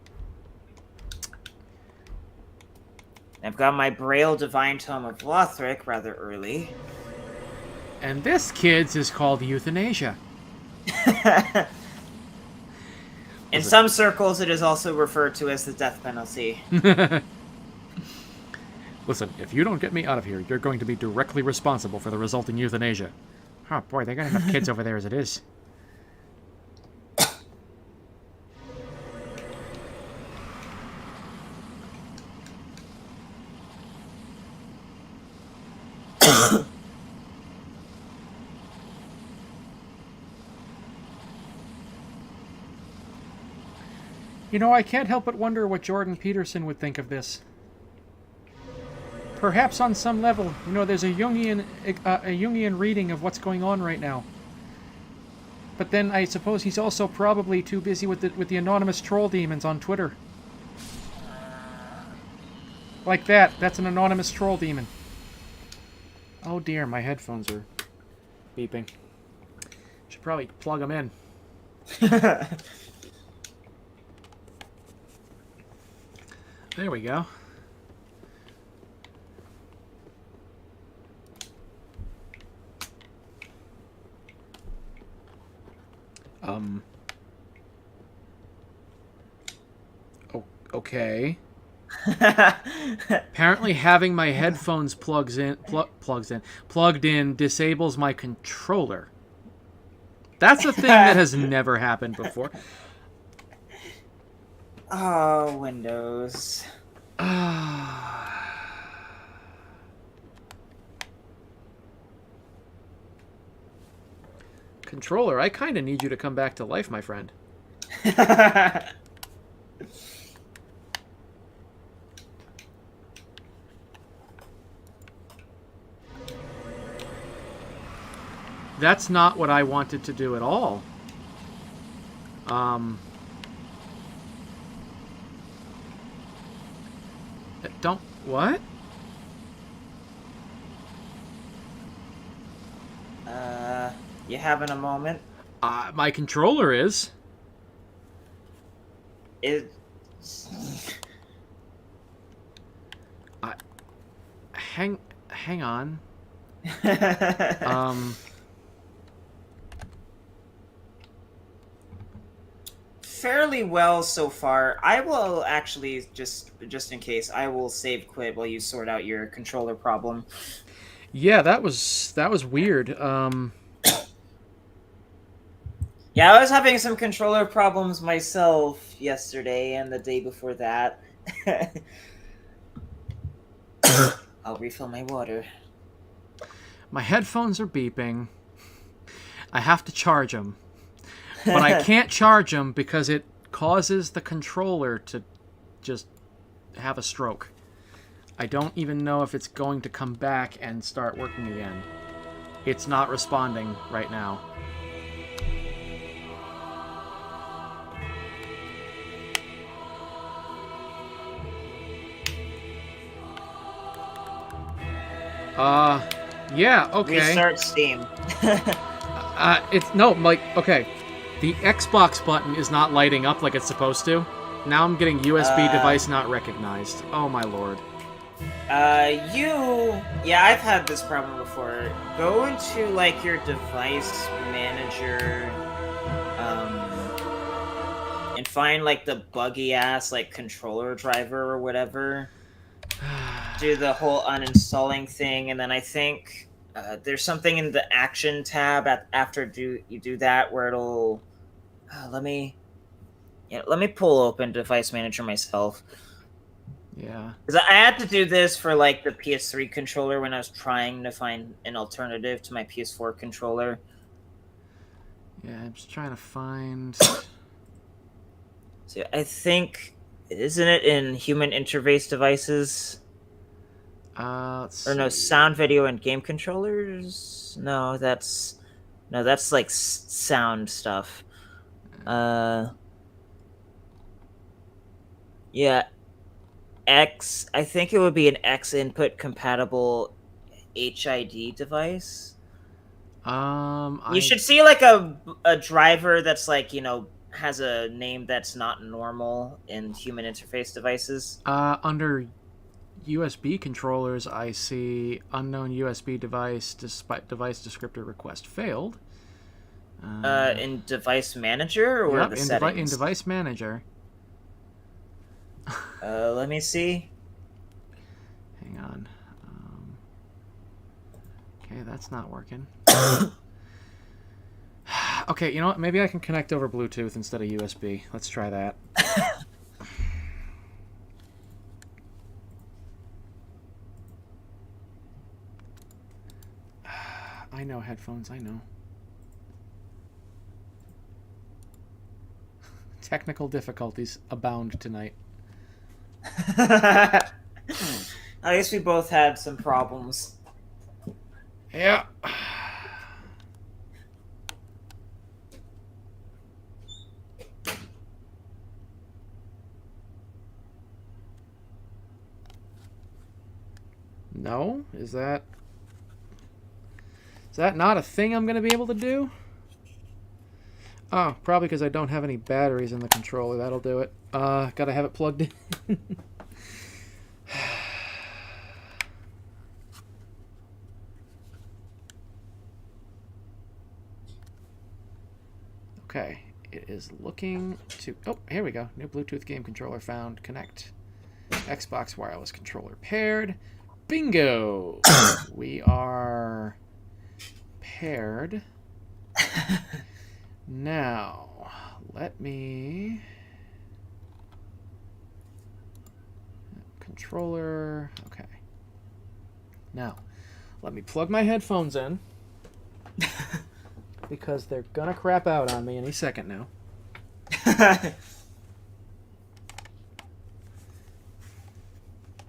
I've got my Braille Divine Tome of Lothric rather early. And this, kids, is called euthanasia. In some circles, it is also referred to as the death penalty. Listen, if you don't get me out of here, you're going to be directly responsible for the resulting euthanasia. Oh boy, they got enough kids over there as it is. You know, I can't help but wonder what Jordan Peterson would think of this. Perhaps on some level, you know, there's a Jungian reading of what's going on right now. But then I suppose he's also probably too busy with the anonymous troll demons on Twitter. Like that. That's an anonymous troll demon. Oh dear, my headphones are beeping. Should probably plug them in. There we go. Okay. Apparently having my headphones plugged in disables my controller. That's a thing that has never happened before. Oh, Windows. Controller, I kind of need you to come back to life, my friend. That's not what I wanted to do at all. Don't... What? You having a moment? My controller is. Hang on. Fairly well so far. I will actually, just in case, I will save quit while you sort out your controller problem. Yeah, that was weird. Yeah, I was having some controller problems myself yesterday and the day before that. I'll refill my water. My headphones are beeping. I have to charge them. But I can't charge them because it causes the controller to just have a stroke. I don't even know if it's going to come back and start working again. It's not responding right now. Yeah, okay. Restart Steam. Okay. The Xbox button is not lighting up like it's supposed to. Now I'm getting USB device not recognized. Oh my lord. Yeah, I've had this problem before. Go into like your device manager, and find like the buggy ass like controller driver or whatever. Do the whole uninstalling thing, and then I think there's something in the action tab after you do that where it'll let me pull open device manager myself. Yeah. Because I had to do this for like the PS3 controller when I was trying to find an alternative to my PS4 controller. Yeah, I'm just trying to find. So I think, isn't it in human interface devices? Let's Or no, see. sound, video, and game controllers? No, that's like sound stuff. Yeah, X. I think it would be an X input compatible HID device. You should see like a driver that's like, has a name that's not normal in human interface devices. Under USB controllers, I see unknown USB device despite device descriptor request failed. In device manager or the settings? In device manager. Let me see. Hang on. Okay, that's not working. Okay, you know what? Maybe I can connect over Bluetooth instead of USB. Let's try that. I know headphones, I know. Technical difficulties abound tonight. I guess we both had some problems. Yeah. No? Is that not a thing I'm going to be able to do? Oh, probably because I don't have any batteries in the controller. That'll do it. Gotta have it plugged in. Okay, it is looking to... Oh, here we go. New Bluetooth game controller found. Connect. Xbox wireless controller paired. Bingo! We are paired. Now, let me... Controller... Okay. Now, let me plug my headphones in. Because they're gonna crap out on me any second now.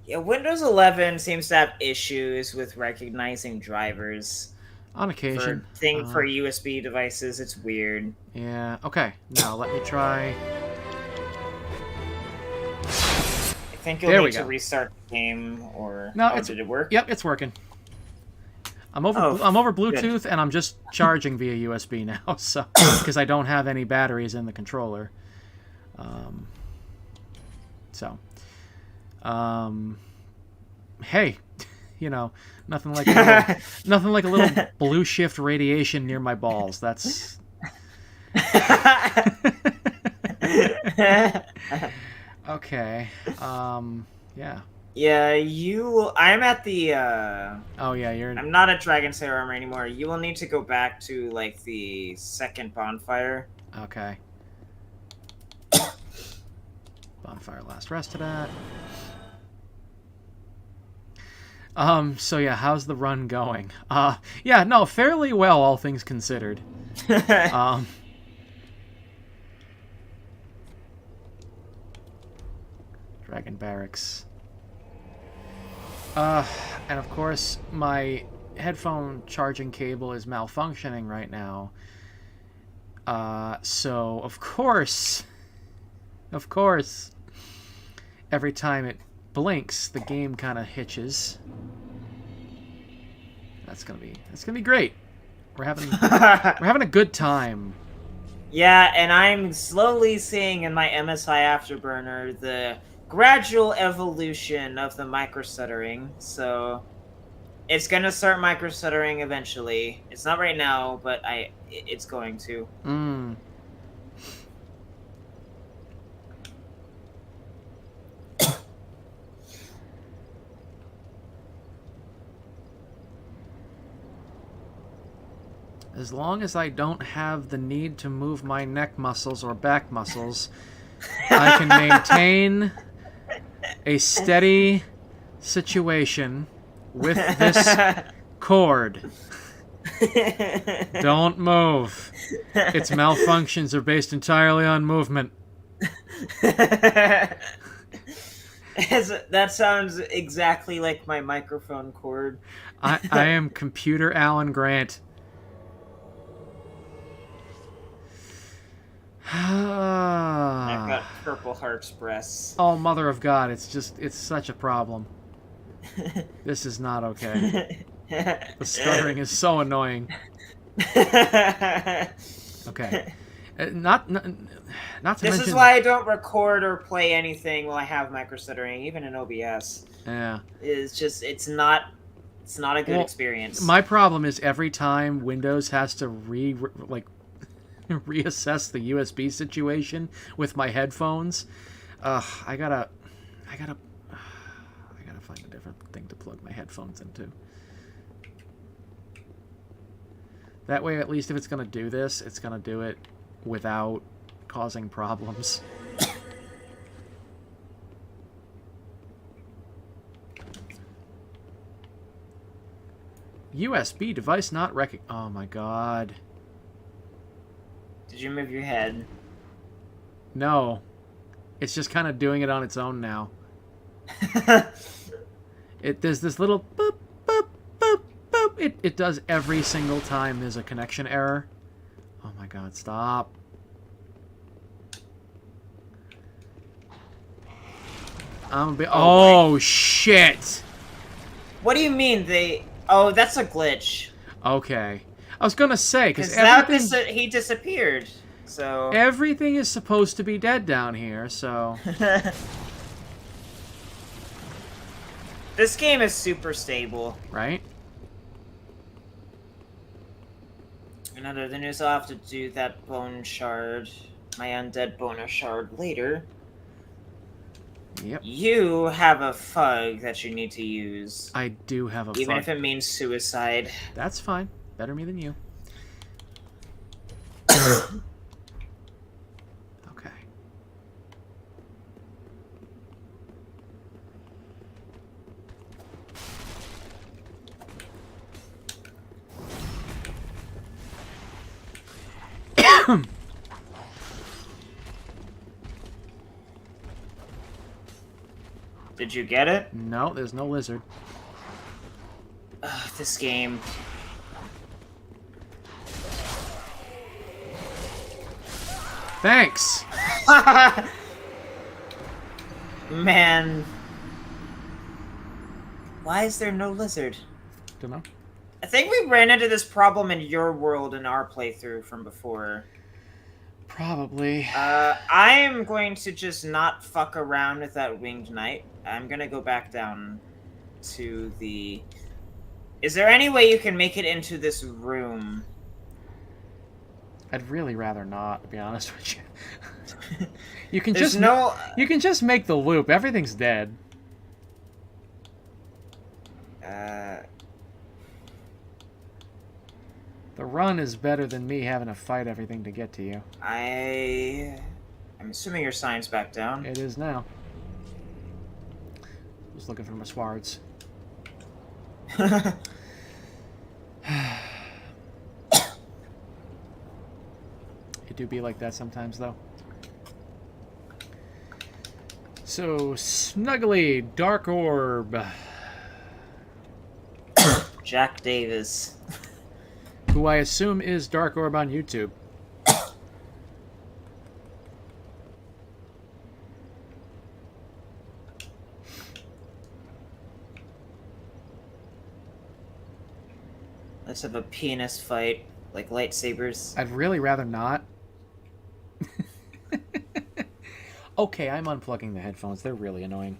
Yeah, Windows 11 seems to have issues with recognizing drivers. On occasion. For USB devices, it's weird. Yeah, okay. Now, let me try... I think you'll need to restart the game, or... No, did it work? Yep, it's working. I'm over Bluetooth, and I'm just charging via USB now, so because I don't have any batteries in the controller. Hey, nothing like a little blue shift radiation near my balls. That's okay. Yeah. Yeah, I'm at the, Oh, yeah, I'm not at Dragon Slayer Armor anymore. You will need to go back to, like, the second bonfire. Okay. Bonfire last rested at. So yeah, how's the run going? Yeah, no, fairly well, all things considered. Dragon Barracks. And of course, my headphone charging cable is malfunctioning right now. So of course, every time it blinks, the game kind of hitches. That's gonna be great. We're having a good time. Yeah, and I'm slowly seeing in my MSI Afterburner the gradual evolution of the microstuttering. So it's gonna start microstuttering eventually. It's not right now, but it's going to. As long as I don't have the need to move my neck muscles or back muscles, I can maintain a steady situation with this cord. Don't move. Its malfunctions are based entirely on movement. That sounds exactly like my microphone cord. I am Computer Alan Grant. I've got purple heart's breasts. Oh, mother of God, it's such a problem. This is not okay. The stuttering is so annoying. Okay. Not to mention... This is why I don't record or play anything while I have microstuttering, even in OBS. Yeah. It's not a good experience. My problem is every time Windows has to reassess the USB situation with my headphones. I gotta find a different thing to plug my headphones into. That way, at least if it's gonna do this, it's gonna do it without causing problems. USB device not oh my God. Did you move your head? No. It's just kind of doing it on its own now. There's this little boop, boop, boop, boop. It does every single time there's a connection error. Oh my God, stop. Oh, shit. What do you mean Oh, that's a glitch. Okay. I was gonna say, because he disappeared, so... Everything is supposed to be dead down here, so... This game is super stable. Right? In other news, I'll have to do that bone shard, my undead bone shard later. Yep. You have a fug that you need to use. I do have a fug. Even if it means suicide. That's fine. Better me than you. Okay. Did you get it? No, there's no lizard. Ugh, this game. Thanks! Man. Why is there no lizard? Don't know. I think we ran into this problem in your world in our playthrough from before. Probably. I am going to just not fuck around with that winged knight. I'm gonna go back down to the... Is there any way you can make it into this room? I'd really rather not, to be honest with you. You can you can just make the loop. Everything's dead. The run is better than me having to fight everything to get to you. I'm assuming your sign's back down. It is now. Just looking for my swards. It do be like that sometimes, though. So, Snuggly, Dark Orb. Jack Davis. Who I assume is Dark Orb on YouTube. Let's have a penis fight, like lightsabers. I'd really rather not. Okay, I'm unplugging the headphones. They're really annoying.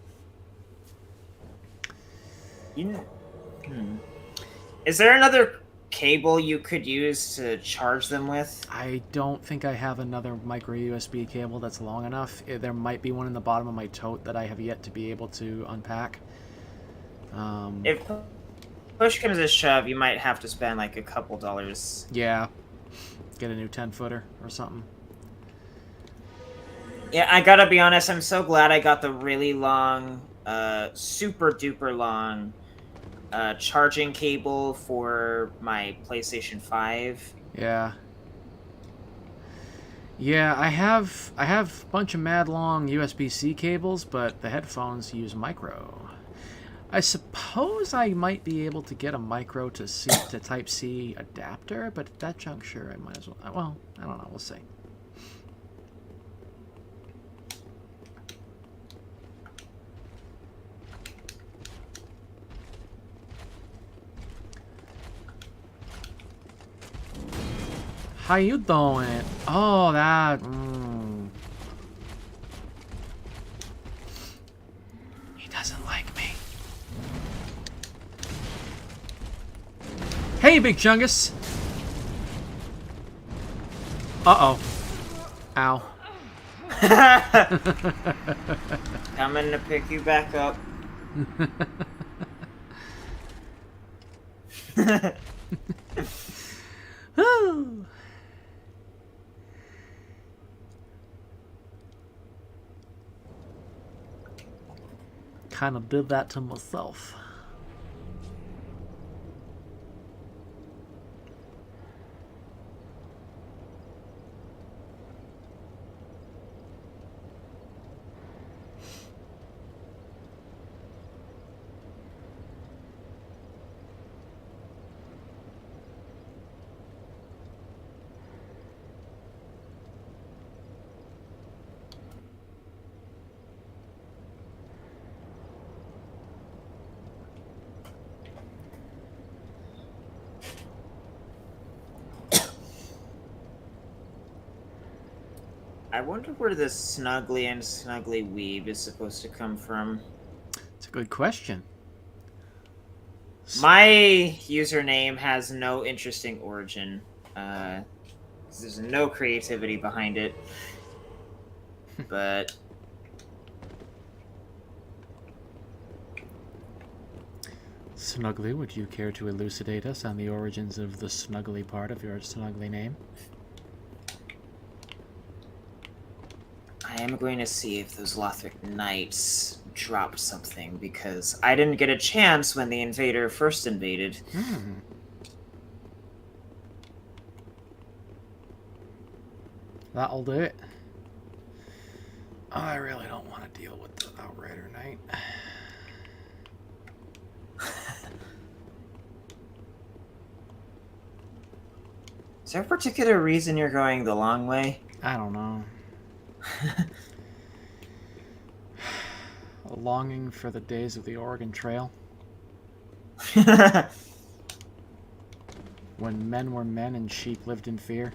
Is there another cable you could use to charge them with? I don't think I have another micro USB cable that's long enough. There might be one in the bottom of my tote that I have yet to be able to unpack. If push comes to shove, you might have to spend like a couple dollars. Yeah. Get a new 10-footer or something. Yeah, I gotta be honest, I'm so glad I got the really long, super duper long charging cable for my PlayStation 5. Yeah. Yeah, I have a bunch of mad long USB-C cables, but the headphones use micro. I suppose I might be able to get a micro to Type-C adapter, but at that juncture I might as well... Well, I don't know. We'll see. How you doing? Oh, that... He doesn't like me. Hey, Big Chungus! Uh-oh. Ow. Coming to pick you back up. Kind of did that to myself. I wonder where this Snuggly and Snuggly Weeb is supposed to come from. It's a good question. My username has no interesting origin. There's no creativity behind it. But... Snuggly, would you care to elucidate us on the origins of the Snuggly part of your Snuggly name? I am going to see if those Lothric Knights dropped something, because I didn't get a chance when the invader first invaded. That'll do it. I really don't want to deal with the Outrider Knight. Is there a particular reason you're going the long way? I don't know. A longing for the days of the Oregon Trail. When men were men and sheep lived in fear.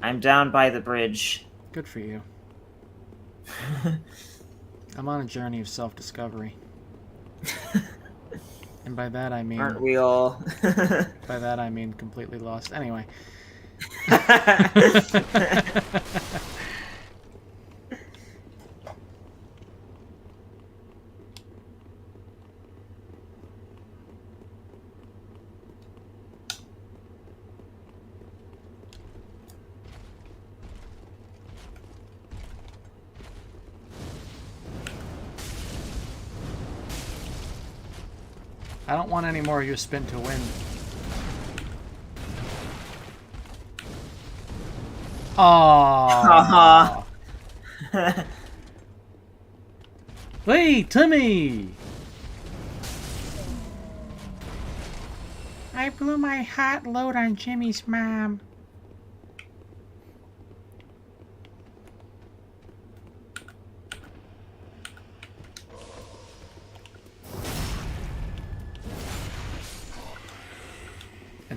I'm down by the bridge. Good for you. I'm on a journey of self-discovery. And by that I mean... Aren't we all? By that I mean completely lost. Anyway. I don't want any more of your spin to win. Aww. Hey, Timmy! I blew my hot load on Jimmy's mom.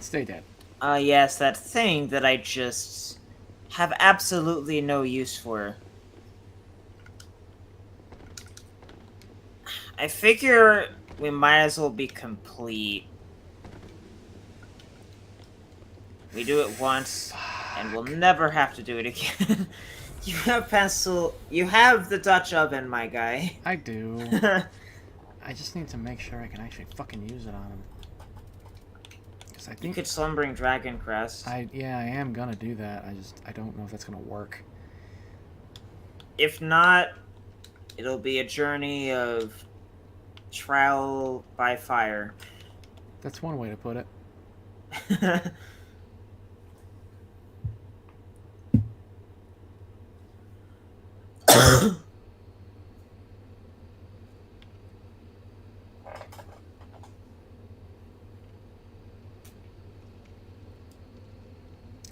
Stay dead. Yes, that thing that I just have absolutely no use for. I figure we might as well be complete. We do it once, and we'll never have to do it again. You have pencil. You have the Dutch oven, my guy. I do. I just need to make sure I can actually fucking use it on him. Because I think You could Slumbering Dragon Crest. yeah, I am gonna do that. I don't know if that's gonna work. If not, it'll be a journey of trial by fire. That's one way to put it.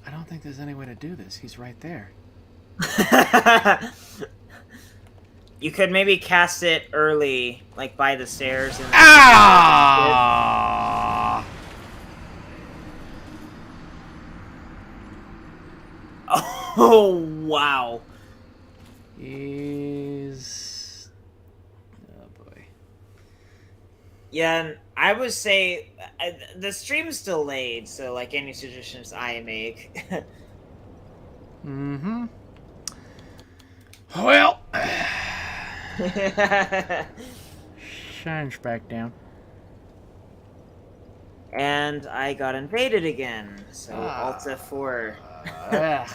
I don't think there's any way to do this. He's right there. You could maybe cast it early, like by the stairs. And Ah! Oh, wow. Is... Oh, boy. Yeah, and I would say the stream's delayed, so like any suggestions I make. Mm-hmm. Well... Shine's back down. And I got invaded again, so Alt F4. Ugh.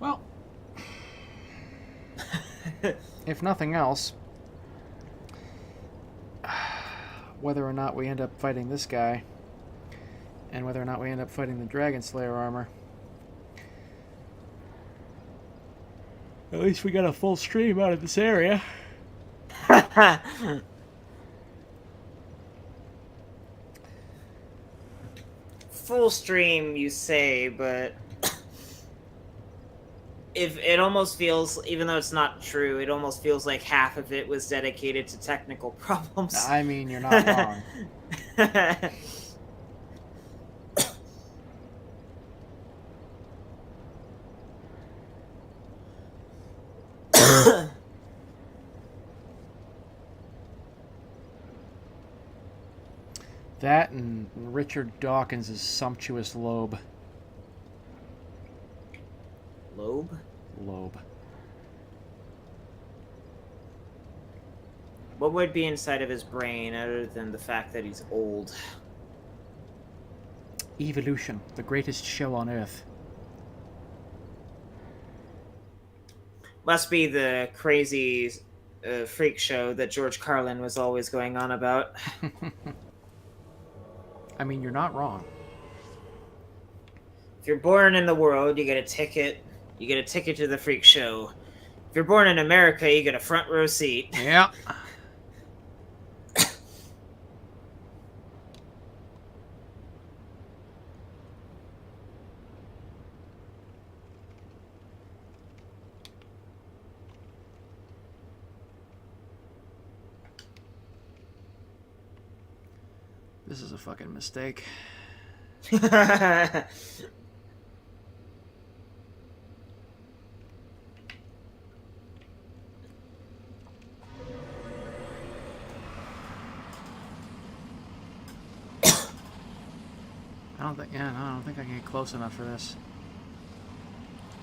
Well, if nothing else, whether or not we end up fighting this guy, and whether or not we end up fighting the Dragon Slayer armor, at least we got a full stream out of this area. Full stream, you say, but if it almost feels, even though it's not true, it almost feels like half of it was dedicated to technical problems. I mean, you're not wrong. That and Richard Dawkins' sumptuous lobe. Lobe? Lobe. What would be inside of his brain other than the fact that he's old? Evolution, the greatest show on Earth. Must be the crazy freak show that George Carlin was always going on about. I mean, you're not wrong. If you're born in the world, you get a ticket. You get a ticket to the freak show. If you're born in America, you get a front row seat. Yeah. This is a fucking mistake. I I don't think I can get close enough for this.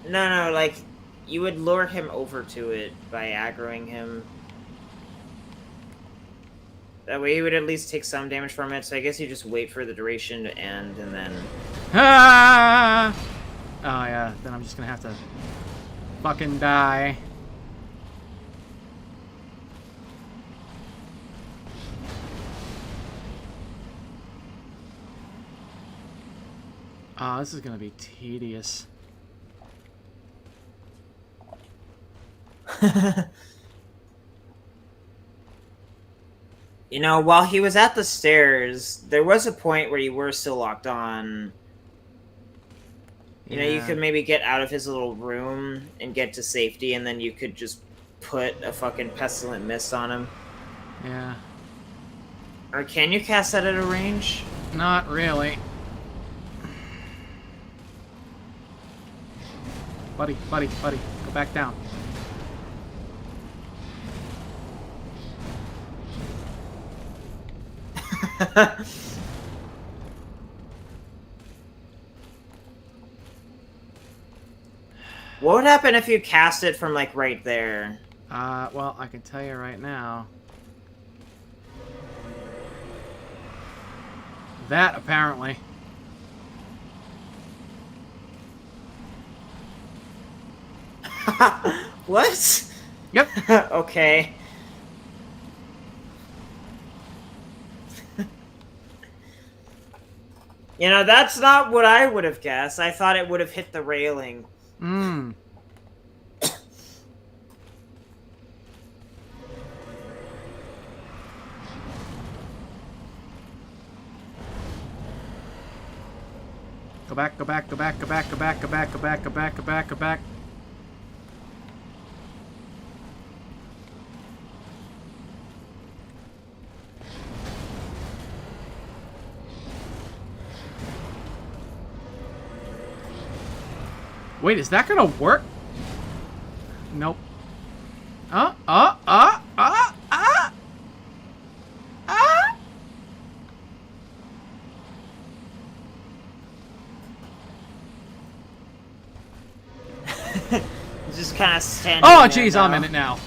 No, like, you would lure him over to it by aggroing him. That way he would at least take some damage from it, so I guess you just wait for the duration to end, and then... Ah! Oh yeah, then I'm just gonna have to fucking die. Oh, this is gonna be tedious. You know, while he was at the stairs, there was a point where you were still locked on, You know, you Yeah. could maybe get out of his little room and get to safety, and then you could just put a fucking pestilent mist on him. Yeah. Or can you cast that at a range? Not really. Buddy, buddy, buddy, go back down. What would happen if you cast it from, like, right there? Well, I can tell you right now. That, apparently. What? Yep. Okay. You know, that's not what I would have guessed. I thought it would have hit the railing. Mmm. Go back, go back, go back, go back, go back, go back, go back, go back, go back, go back. Wait, is that gonna work? Nope. Ah! Just kind of standing Oh, there jeez, now. I'm in it now.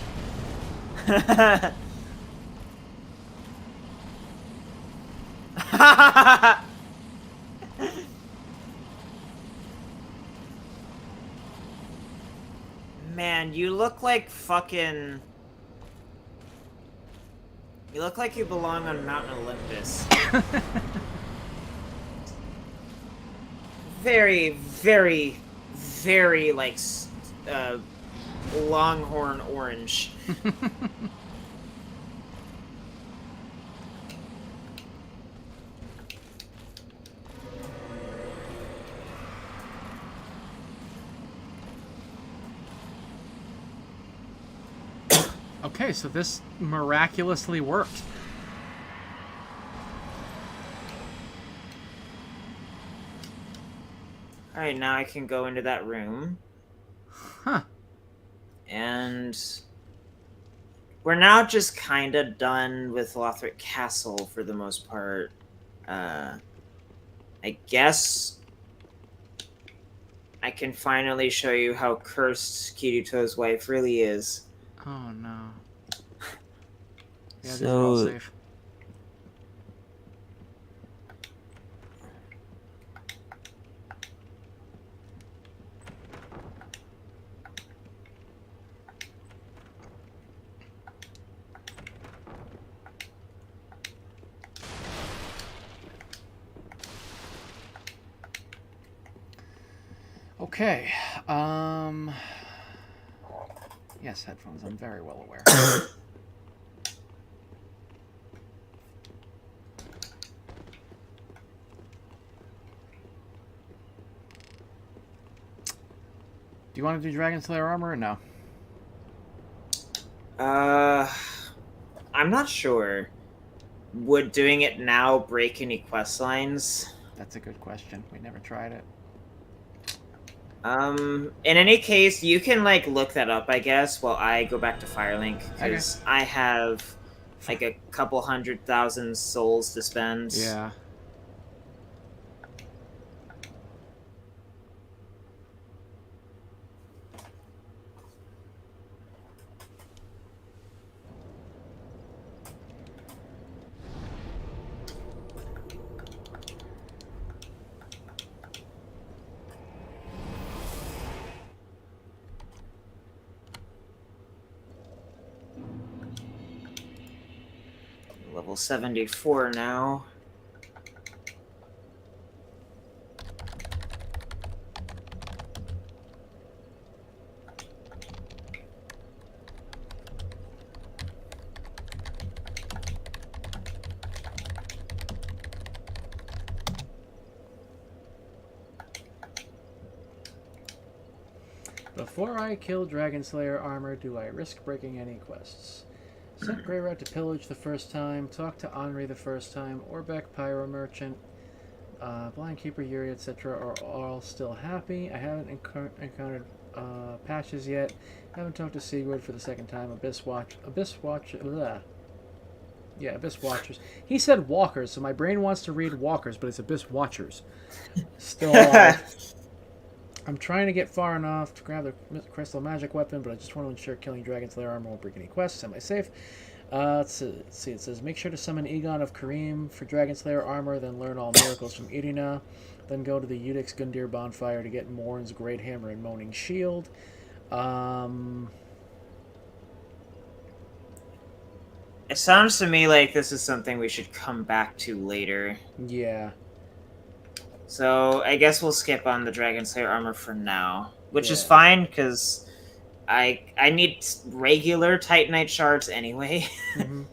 Man, you look like fucking... You look like you belong on Mount Olympus. Very, very, very, like, longhorn orange. Okay, so this miraculously worked. Alright, now I can go into that room. Huh. And... we're now just kind of done with Lothric Castle for the most part. I guess... I can finally show you how cursed Kirito's wife really is. Oh, no. Yeah, these are So- all safe. Okay. Yes, headphones. I'm very well aware. Do you want to do Dragon Slayer armor or no? I'm not sure. Would doing it now break any quest lines? That's a good question. We never tried it. In any case, you can, like, look that up, I guess, while I go back to Firelink, because I have, like, a couple 100,000 souls to spend. Yeah. Level 74 now. Before I kill Dragon Slayer armor, do I risk breaking any quests? Sent Grey Rat to pillage the first time, talk to Henri the first time, Orbeck Pyro Merchant, Blind Keeper, Yuri, etc. are all still happy. I haven't encountered patches yet. Haven't talked to Sigurd for the second time. Abyss Watchers. He said walkers, so my brain wants to read walkers, but it's Abyss Watchers. Still alive. I'm trying to get far enough to grab the crystal magic weapon, but I just want to ensure killing Dragon Slayer armor won't break any quests. Am I safe? Let's see. It says, make sure to summon Egon of Kareem for Dragon Slayer armor, then learn all miracles from Irina. Then go to the Udix Gundyr bonfire to get Morn's Great Hammer and Moaning Shield. It sounds to me like this is something we should come back to later. Yeah. So I guess we'll skip on the Dragon Slayer armor for now, which is fine because I need regular Titanite shards anyway. Mm-hmm.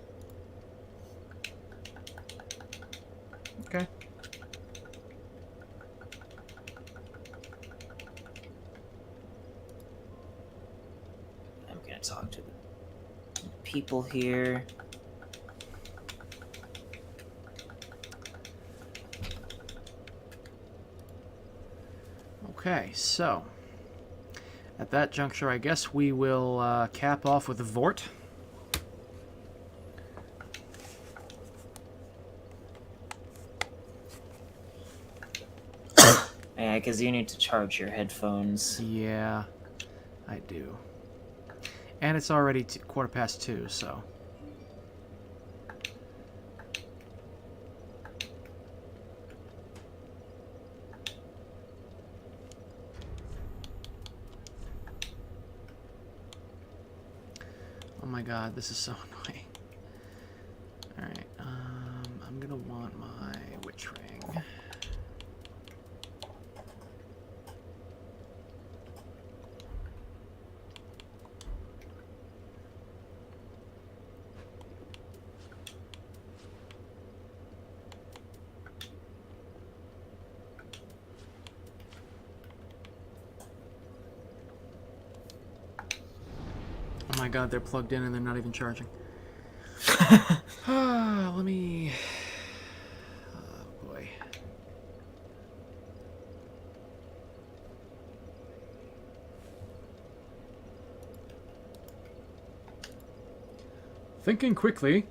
Okay. I'm gonna talk to the people here. Okay, so at that juncture, I guess we will cap off with Vort. Yeah, because you need to charge your headphones. Yeah, I do. And it's already 2:15, so... Oh my god, this is so annoying. Alright, I'm gonna want my witch ring. Oh my god, they're plugged in and they're not even charging. Let me... Oh boy. Thinking quickly,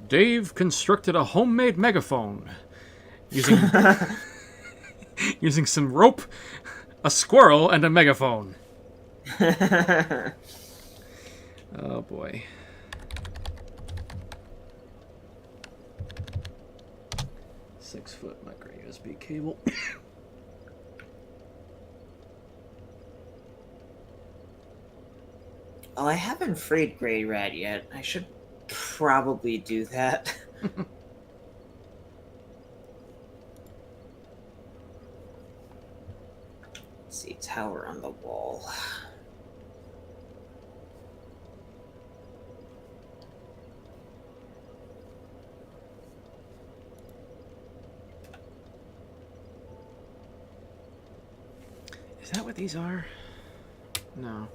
Dave constructed a homemade megaphone using using some rope, a squirrel, and a megaphone. Oh boy. Six-foot micro USB cable. Oh, I haven't freed Grey Rat yet. I should probably do that. Let's see, tower on the wall. Is that what these are? No.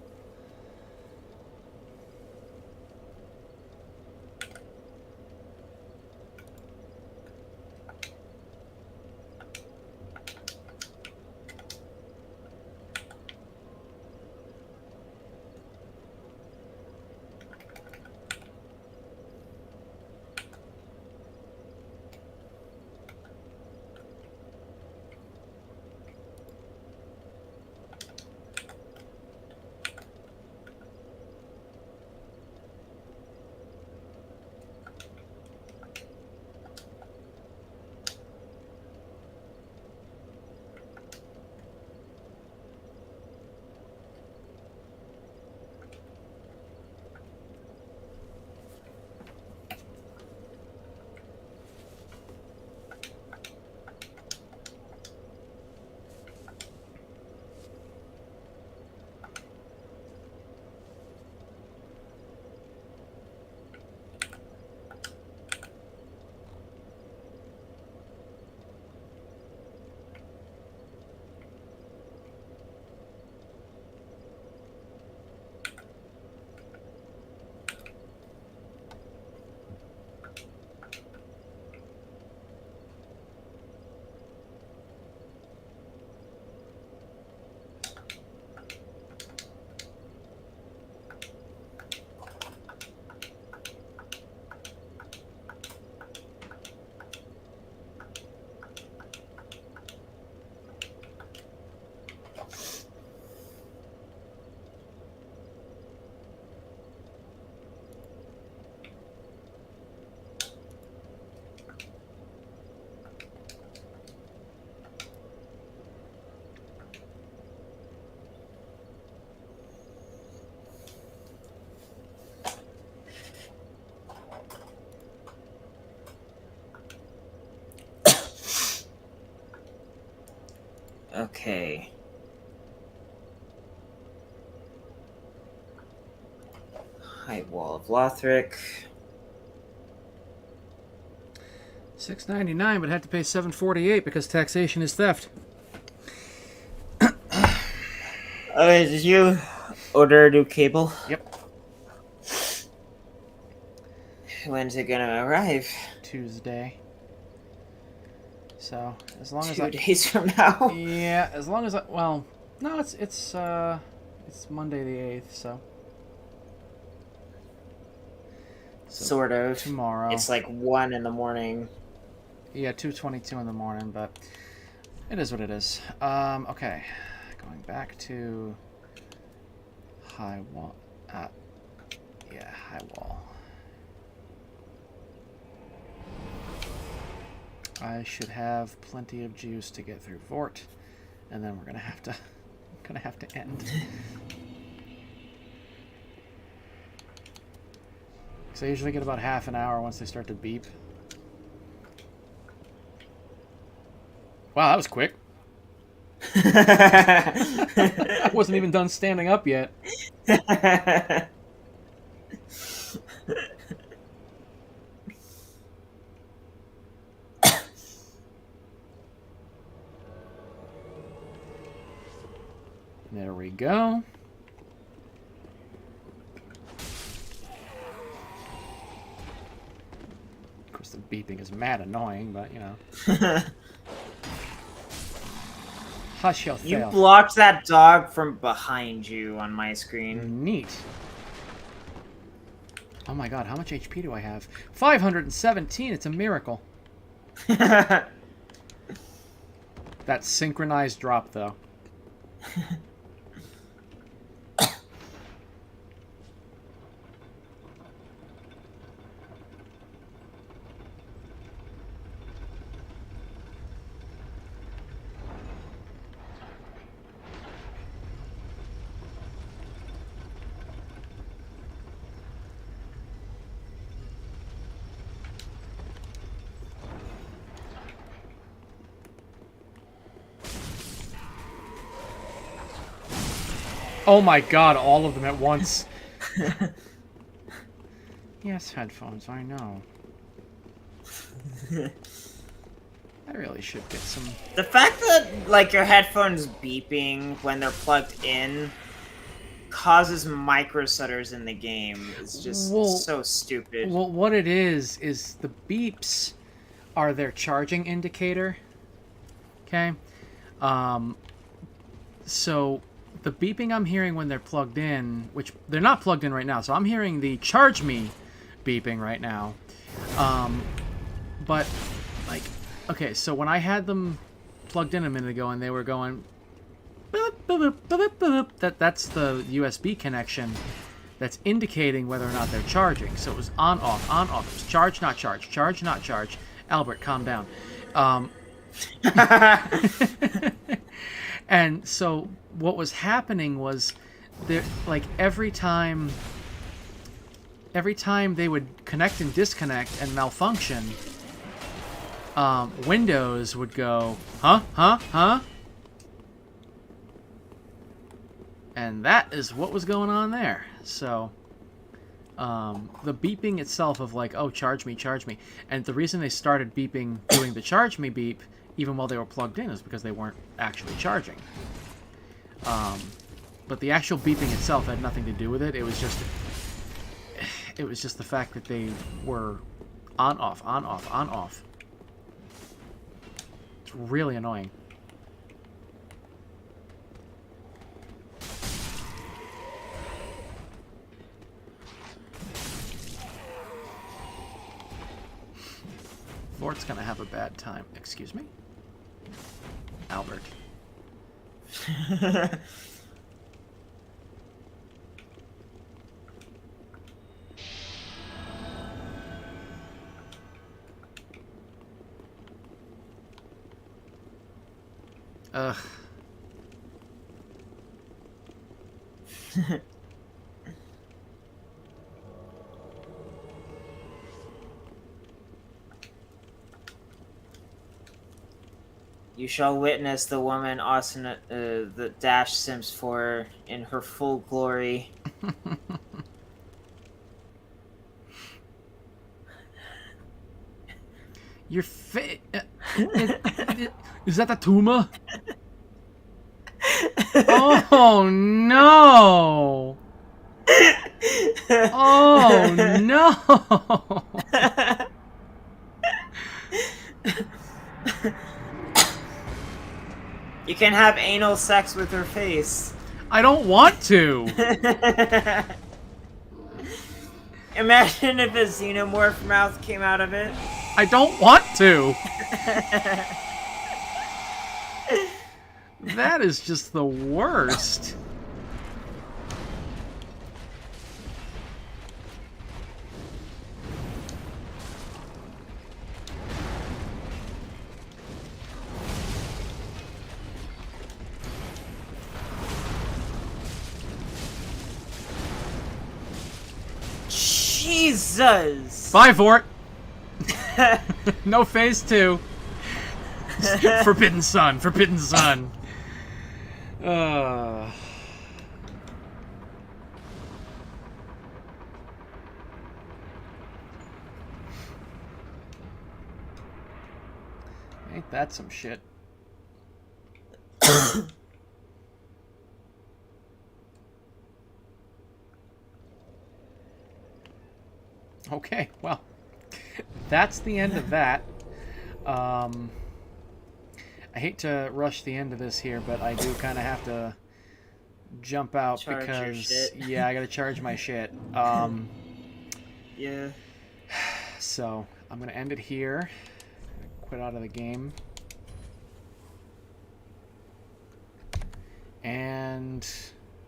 Okay. High Wall of Lothric. $6.99, but had to pay $7.48 because taxation is theft. Okay, did you order a new cable? Yep. When's it gonna arrive? Tuesday. So as long as 2 days from now. yeah, as long as well, no, it's Monday the 8th, so Sort of. tomorrow. It's like 1 in the morning. Yeah, 2:22 in the morning, but it is what it is. Okay, going back to high wall. Yeah, high wall. I should have plenty of juice to get through Vort, and then we're gonna have to end. So I usually get about half an hour once they start to beep. Wow, that was quick. I wasn't even done standing up yet. There we go. Of course, the beeping is mad annoying, but you know. Hush yourself. You blocked that dog from behind you on my screen. Neat. Oh my god, how much HP do I have? 517, it's a miracle. That synchronized drop, though. Oh my god, all of them at once. Yes, headphones, I know. I really should get some... The fact that, like, your headphones beeping when they're plugged in causes micro stutters in the game is just so stupid. Well, what it is the beeps are their charging indicator. Okay? So... the beeping I'm hearing when they're plugged in, which they're not plugged in right now, so I'm hearing the charge me beeping right now. But, like, okay, so when I had them plugged in a minute ago and they were going, boop, boop, boop, boop, boop, that's the USB connection that's indicating whether or not they're charging. So it was on, off, on, off. It was charge, not charge, charge, not charge. Albert, calm down. And so what was happening was, there, like, every time they would connect and disconnect and malfunction, Windows would go, huh? And that is what was going on there. So, the beeping itself of like, oh, charge me. And the reason they started beeping, doing the charge me beep, even while they were plugged in, is because they weren't actually charging. But the actual beeping itself had nothing to do with it. It was just the fact that they were on, off, on, off, on, off. It's really annoying. Fort's gonna have a bad time. Excuse me? Albert. Ugh. You shall witness the woman Austin, the Dash Sims for in her full glory. Your face. Is that the tumor? Oh no! Oh no! You can have anal sex with her face. I don't want to. Imagine if a xenomorph mouth came out of it. I don't want to. That is just the worst. Jesus! Bye for it. No phase 2. Forbidden Sun. Forbidden Sun. Ain't that some shit? Okay, well, that's the end of that. I hate to rush the end of this here, but I do kind of have to jump out Charge your because shit. yeah, I gotta charge my shit. Yeah. So I'm gonna end it here. Quit out of the game. And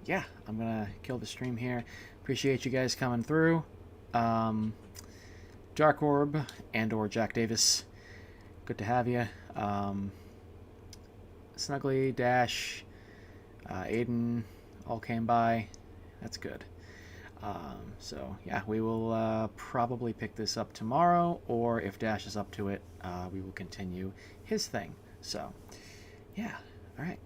yeah, I'm gonna kill the stream here. Appreciate you guys coming through. Dark Orb and or Jack Davis, good to have you. Snuggly, Dash, Aiden all came by. That's good. So yeah, we will probably pick this up tomorrow, or if Dash is up to it, we will continue his thing. So yeah, all right.